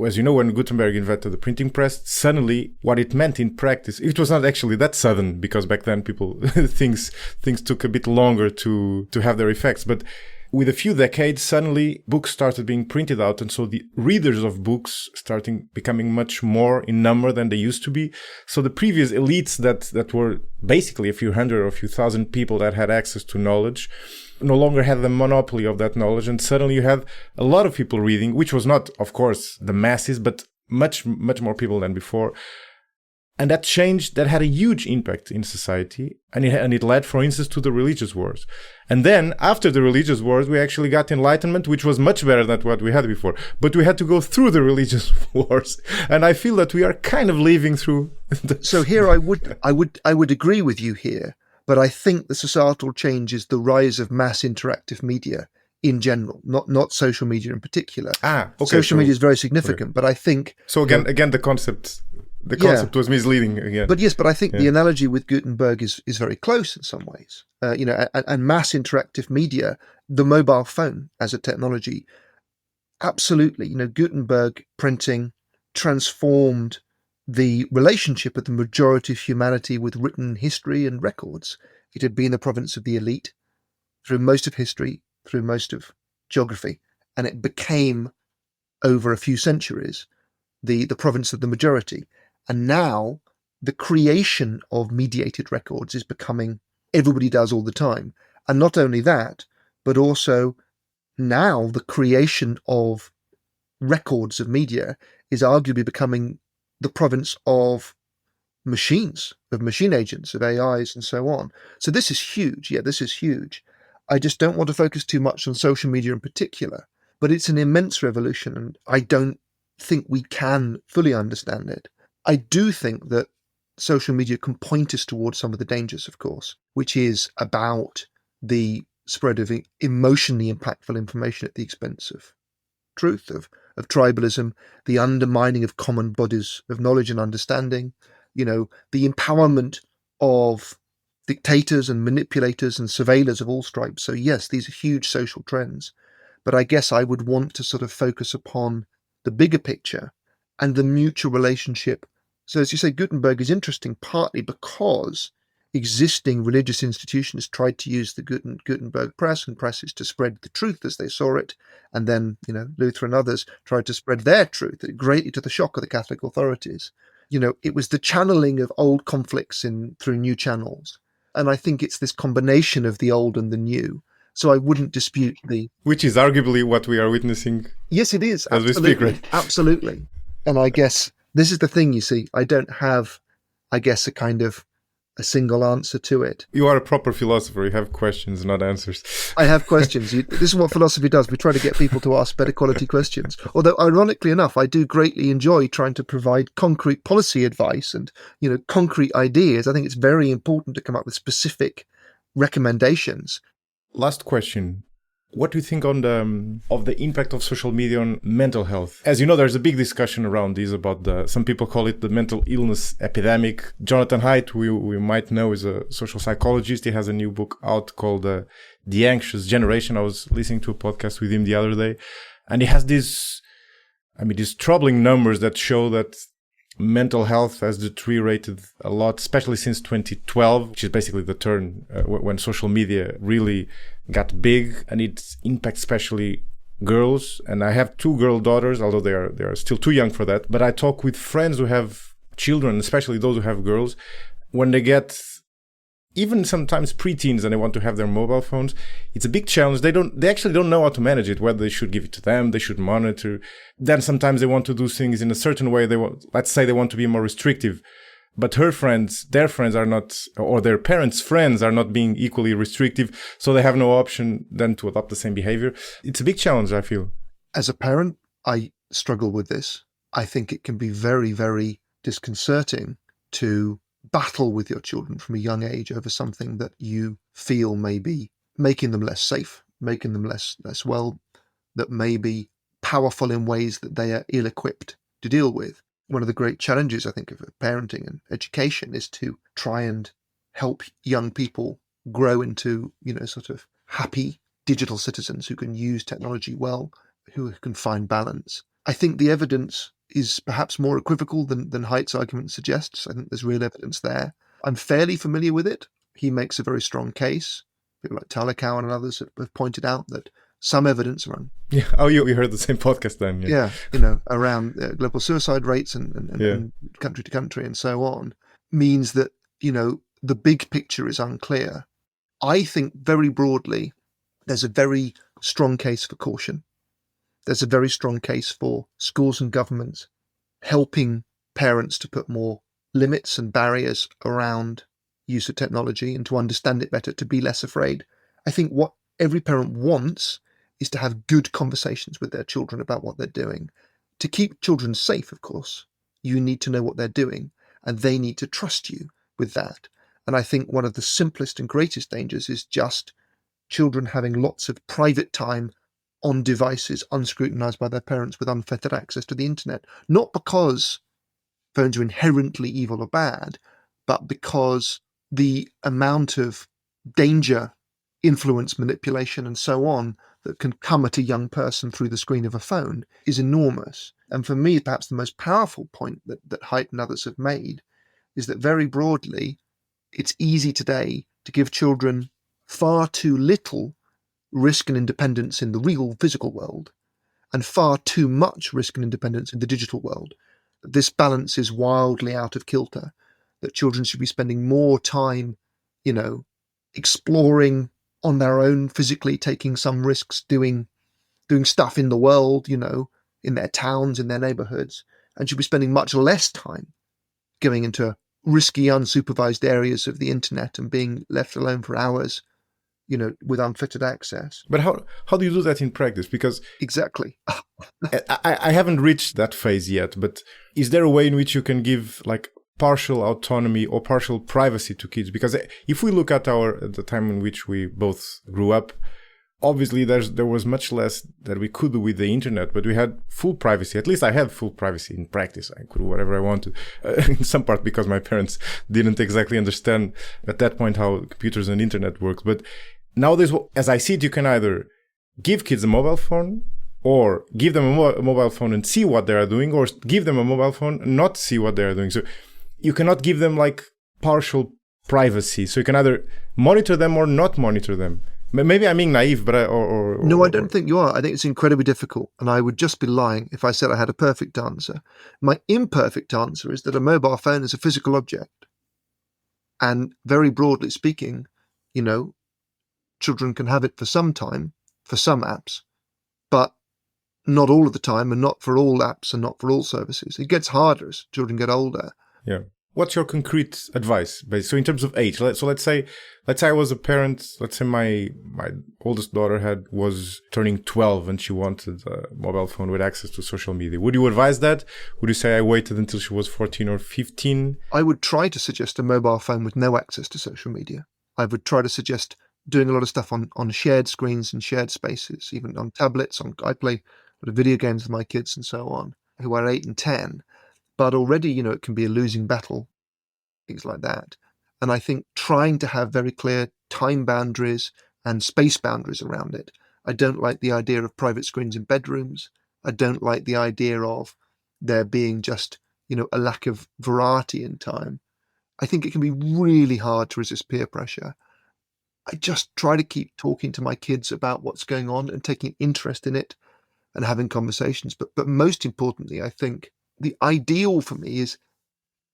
as you know, when Gutenberg invented the printing press, suddenly what it meant in practice, it was not actually that sudden, because back then things took a bit longer to have their effects. But with a few decades, suddenly books started being printed out. And so the readers of books becoming much more in number than they used to be. So the previous elites that were basically a few hundred or a few thousand people that had access to knowledge no longer had the monopoly of that knowledge. And suddenly you had a lot of people reading, which was not, of course, the masses, but much more people than before. And that had a huge impact in society. And it led, for instance, to the religious wars. And then after the religious wars, we actually got enlightenment, which was much better than what we had before. But we had to go through the religious wars. And I feel that we are kind of living through. So here I would agree with you here. But I think the societal change is the rise of mass interactive media in general, not social media in particular. Okay. Social media is very significant, but I think... So again, the concept was misleading again. But yes, I think the analogy with Gutenberg is very close in some ways. And mass interactive media, the mobile phone as a technology, absolutely. Gutenberg printing transformed the relationship of the majority of humanity with written history and records. It had been the province of the elite through most of history, through most of geography, and it became, over a few centuries, the province of the majority. And now the creation of mediated records is becoming, everybody does all the time. And not only that, but also now the creation of records of media is arguably becoming the province of machines, of machine agents, of AIs and so on. So this is huge. Yeah, this is huge. I just don't want to focus too much on social media in particular, but it's an immense revolution and I don't think we can fully understand it I do think that social media can point us towards some of the dangers, of course, which is about the spread of emotionally impactful information at the expense of truth, of tribalism, the undermining of common bodies of knowledge and understanding, the empowerment of dictators and manipulators and surveillors of all stripes. So yes, these are huge social trends. But I guess I would want to sort of focus upon the bigger picture and the mutual relationship. So as you say, Gutenberg is interesting partly because existing religious institutions tried to use the Gutenberg press and presses to spread the truth as they saw it. And then, Luther and others tried to spread their truth, greatly to the shock of the Catholic authorities. It was the channeling of old conflicts through new channels. And I think it's this combination of the old and the new. So I wouldn't dispute Which is arguably what we are witnessing. Yes, it is. As absolutely. we speak, right? Absolutely. And I guess this is the thing, you see. I don't have, a kind of a single answer to it. You are a proper philosopher. You have questions, not answers. I have questions. This is what philosophy does. We try to get people to ask better quality questions. Although, ironically enough, I do greatly enjoy trying to provide concrete policy advice and, concrete ideas. I think it's very important to come up with specific recommendations. Last question. What do you think of the impact of social media on mental health? As you know, there's a big discussion around this about some people call it the mental illness epidemic. Jonathan Haidt, we might know, is a social psychologist. He has a new book out called The Anxious Generation. I was listening to a podcast with him the other day, and he has these troubling numbers that show that mental health has deteriorated a lot, especially since 2012, which is basically the turn when social media really got big, and it impacts especially girls. And I have 2 girl daughters, although they are still too young for that. But I talk with friends who have children, especially those who have girls, when they get even sometimes preteens and they want to have their mobile phones, it's a big challenge. They actually don't know how to manage it, whether they should give it to them, they should monitor. Then sometimes they want to do things in a certain way. Let's say they want to be more restrictive, but their friends are not, or their parents' friends are not being equally restrictive. So they have no option then to adopt the same behavior. It's a big challenge, I feel. As a parent, I struggle with this. I think it can be very, very disconcerting to battle with your children from a young age over something that you feel may be making them less safe, making them less well, that may be powerful in ways that they are ill-equipped to deal with. One of the great challenges, I think, of parenting and education is to try and help young people grow into, sort of happy digital citizens who can use technology well, who can find balance. I think the evidence is perhaps more equivocal than Haidt's argument suggests. I think there's real evidence there. I'm fairly familiar with it. He makes a very strong case. People like Talikow and others have pointed out that some evidence around... Yeah. Oh, we heard the same podcast then. Yeah. Around global suicide rates and country to country and so on, means that, the big picture is unclear. I think very broadly, there's a very strong case for caution. There's a very strong case for schools and governments helping parents to put more limits and barriers around use of technology and to understand it better, to be less afraid. I think what every parent wants is to have good conversations with their children about what they're doing. To keep children safe, of course, you need to know what they're doing, and they need to trust you with that. And I think one of the simplest and greatest dangers is just children having lots of private time on devices unscrutinized by their parents with unfettered access to the internet. Not because phones are inherently evil or bad, but because the amount of danger, influence, manipulation, and so on that can come at a young person through the screen of a phone is enormous. And for me, perhaps the most powerful point that Haidt and others have made is that very broadly, it's easy today to give children far too little risk and independence in the real physical world, and far too much risk and independence in the digital world. This balance is wildly out of kilter, that children should be spending more time, exploring on their own, physically taking some risks, doing stuff in the world, in their towns, in their neighborhoods, and should be spending much less time going into risky, unsupervised areas of the internet and being left alone for hours, with unfettered access. But how do you do that in practice? Because exactly, I haven't reached that phase yet, but is there a way in which you can give like partial autonomy or partial privacy to kids? Because if we look at the time in which we both grew up, obviously there was much less that we could do with the internet, but we had full privacy. At least I had full privacy in practice. I could do whatever I wanted, in some part because my parents didn't exactly understand at that point how computers and internet worked. But nowadays, as I see it, you can either give kids a mobile phone, or give them a mobile phone and see what they are doing, or give them a mobile phone and not see what they are doing. So you cannot give them like partial privacy. So you can either monitor them or not monitor them. Maybe I'm being naive, but No, I don't think you are. I think it's incredibly difficult, and I would just be lying if I said I had a perfect answer. My imperfect answer is that a mobile phone is a physical object. And very broadly speaking, children can have it for some time, for some apps, but not all of the time, and not for all apps and not for all services. It gets harder as children get older. Yeah. What's your concrete advice? So in terms of age, let's say I was a parent. Let's say my oldest daughter was turning 12 and she wanted a mobile phone with access to social media. Would you advise that? Would you say I waited until she was 14 or 15? I would try to suggest a mobile phone with no access to social media. I would try to suggest doing a lot of stuff on shared screens and shared spaces, even on tablets. I play a lot of video games with my kids and so on, who are 8 and 10. But already, it can be a losing battle, things like that. And I think trying to have very clear time boundaries and space boundaries around it. I don't like the idea of private screens in bedrooms. I don't like the idea of there being just, a lack of variety in time. I think it can be really hard to resist peer pressure. I just try to keep talking to my kids about what's going on and taking interest in it and having conversations. But most importantly, I think the ideal for me is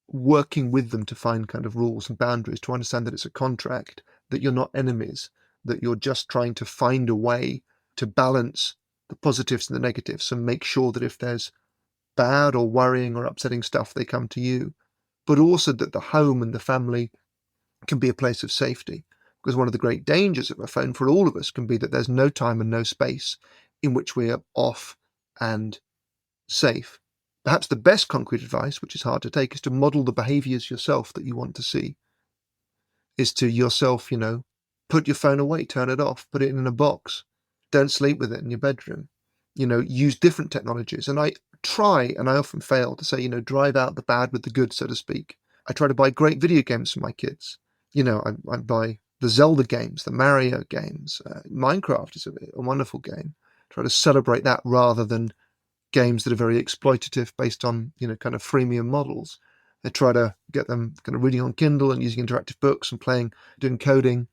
working with them to find kind of rules and boundaries, to understand that it's a contract, that you're not enemies, that you're just trying to find a way to balance the positives and the negatives and make sure that if there's bad or worrying or upsetting stuff, they come to you, but also that the home and the family can be a place of safety. Because one of the great dangers of a phone for all of us can be that there's no time and no space in which we are off and safe. Perhaps the best concrete advice, which is hard to take, is to model the behaviors yourself that you want to see. Is to yourself, put your phone away, turn it off, put it in a box. Don't sleep with it in your bedroom. Use different technologies. And I try, and I often fail, to say, drive out the bad with the good, so to speak. I try to buy great video games for my kids. I buy the Zelda games, the Mario games. Minecraft is a wonderful game. Try to celebrate that rather than games that are very exploitative based on, kind of freemium models. I try to get them kind of reading on Kindle and using interactive books and doing coding,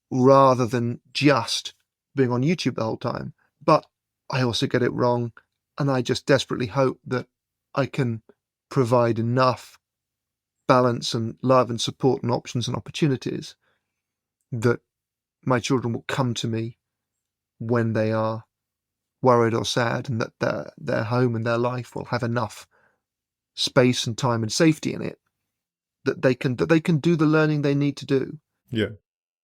rather than just being on YouTube the whole time. But I also get it wrong, and I just desperately hope that I can provide enough balance and love and support and options and opportunities that my children will come to me when they are worried or sad, and that their home and their life will have enough space and time and safety in it that they can do the learning they need to do. Yeah.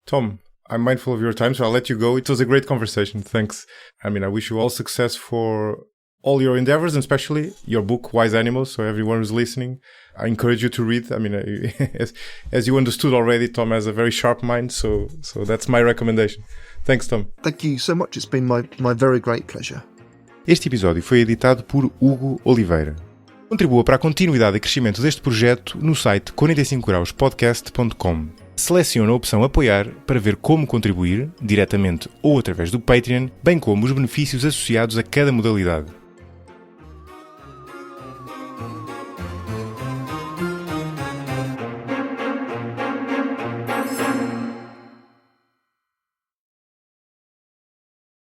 Tom, I'm mindful of your time, so I'll let you go. It was a great conversation. Thanks. I wish you all success for all your endeavors, and especially your book, Wise Animals. So everyone who's listening, I encourage you to read. As you understood already, Tom has a very sharp mind, so that's my recommendation. Thanks, Tom. Thank you so much. It's been my very great pleasure. Este episódio foi editado por Hugo Oliveira. Contribua para a continuidade e crescimento deste projeto no site 45grauspodcast.com. Selecione a opção Apoiar para ver como contribuir, diretamente ou através do Patreon, bem como os benefícios associados a cada modalidade.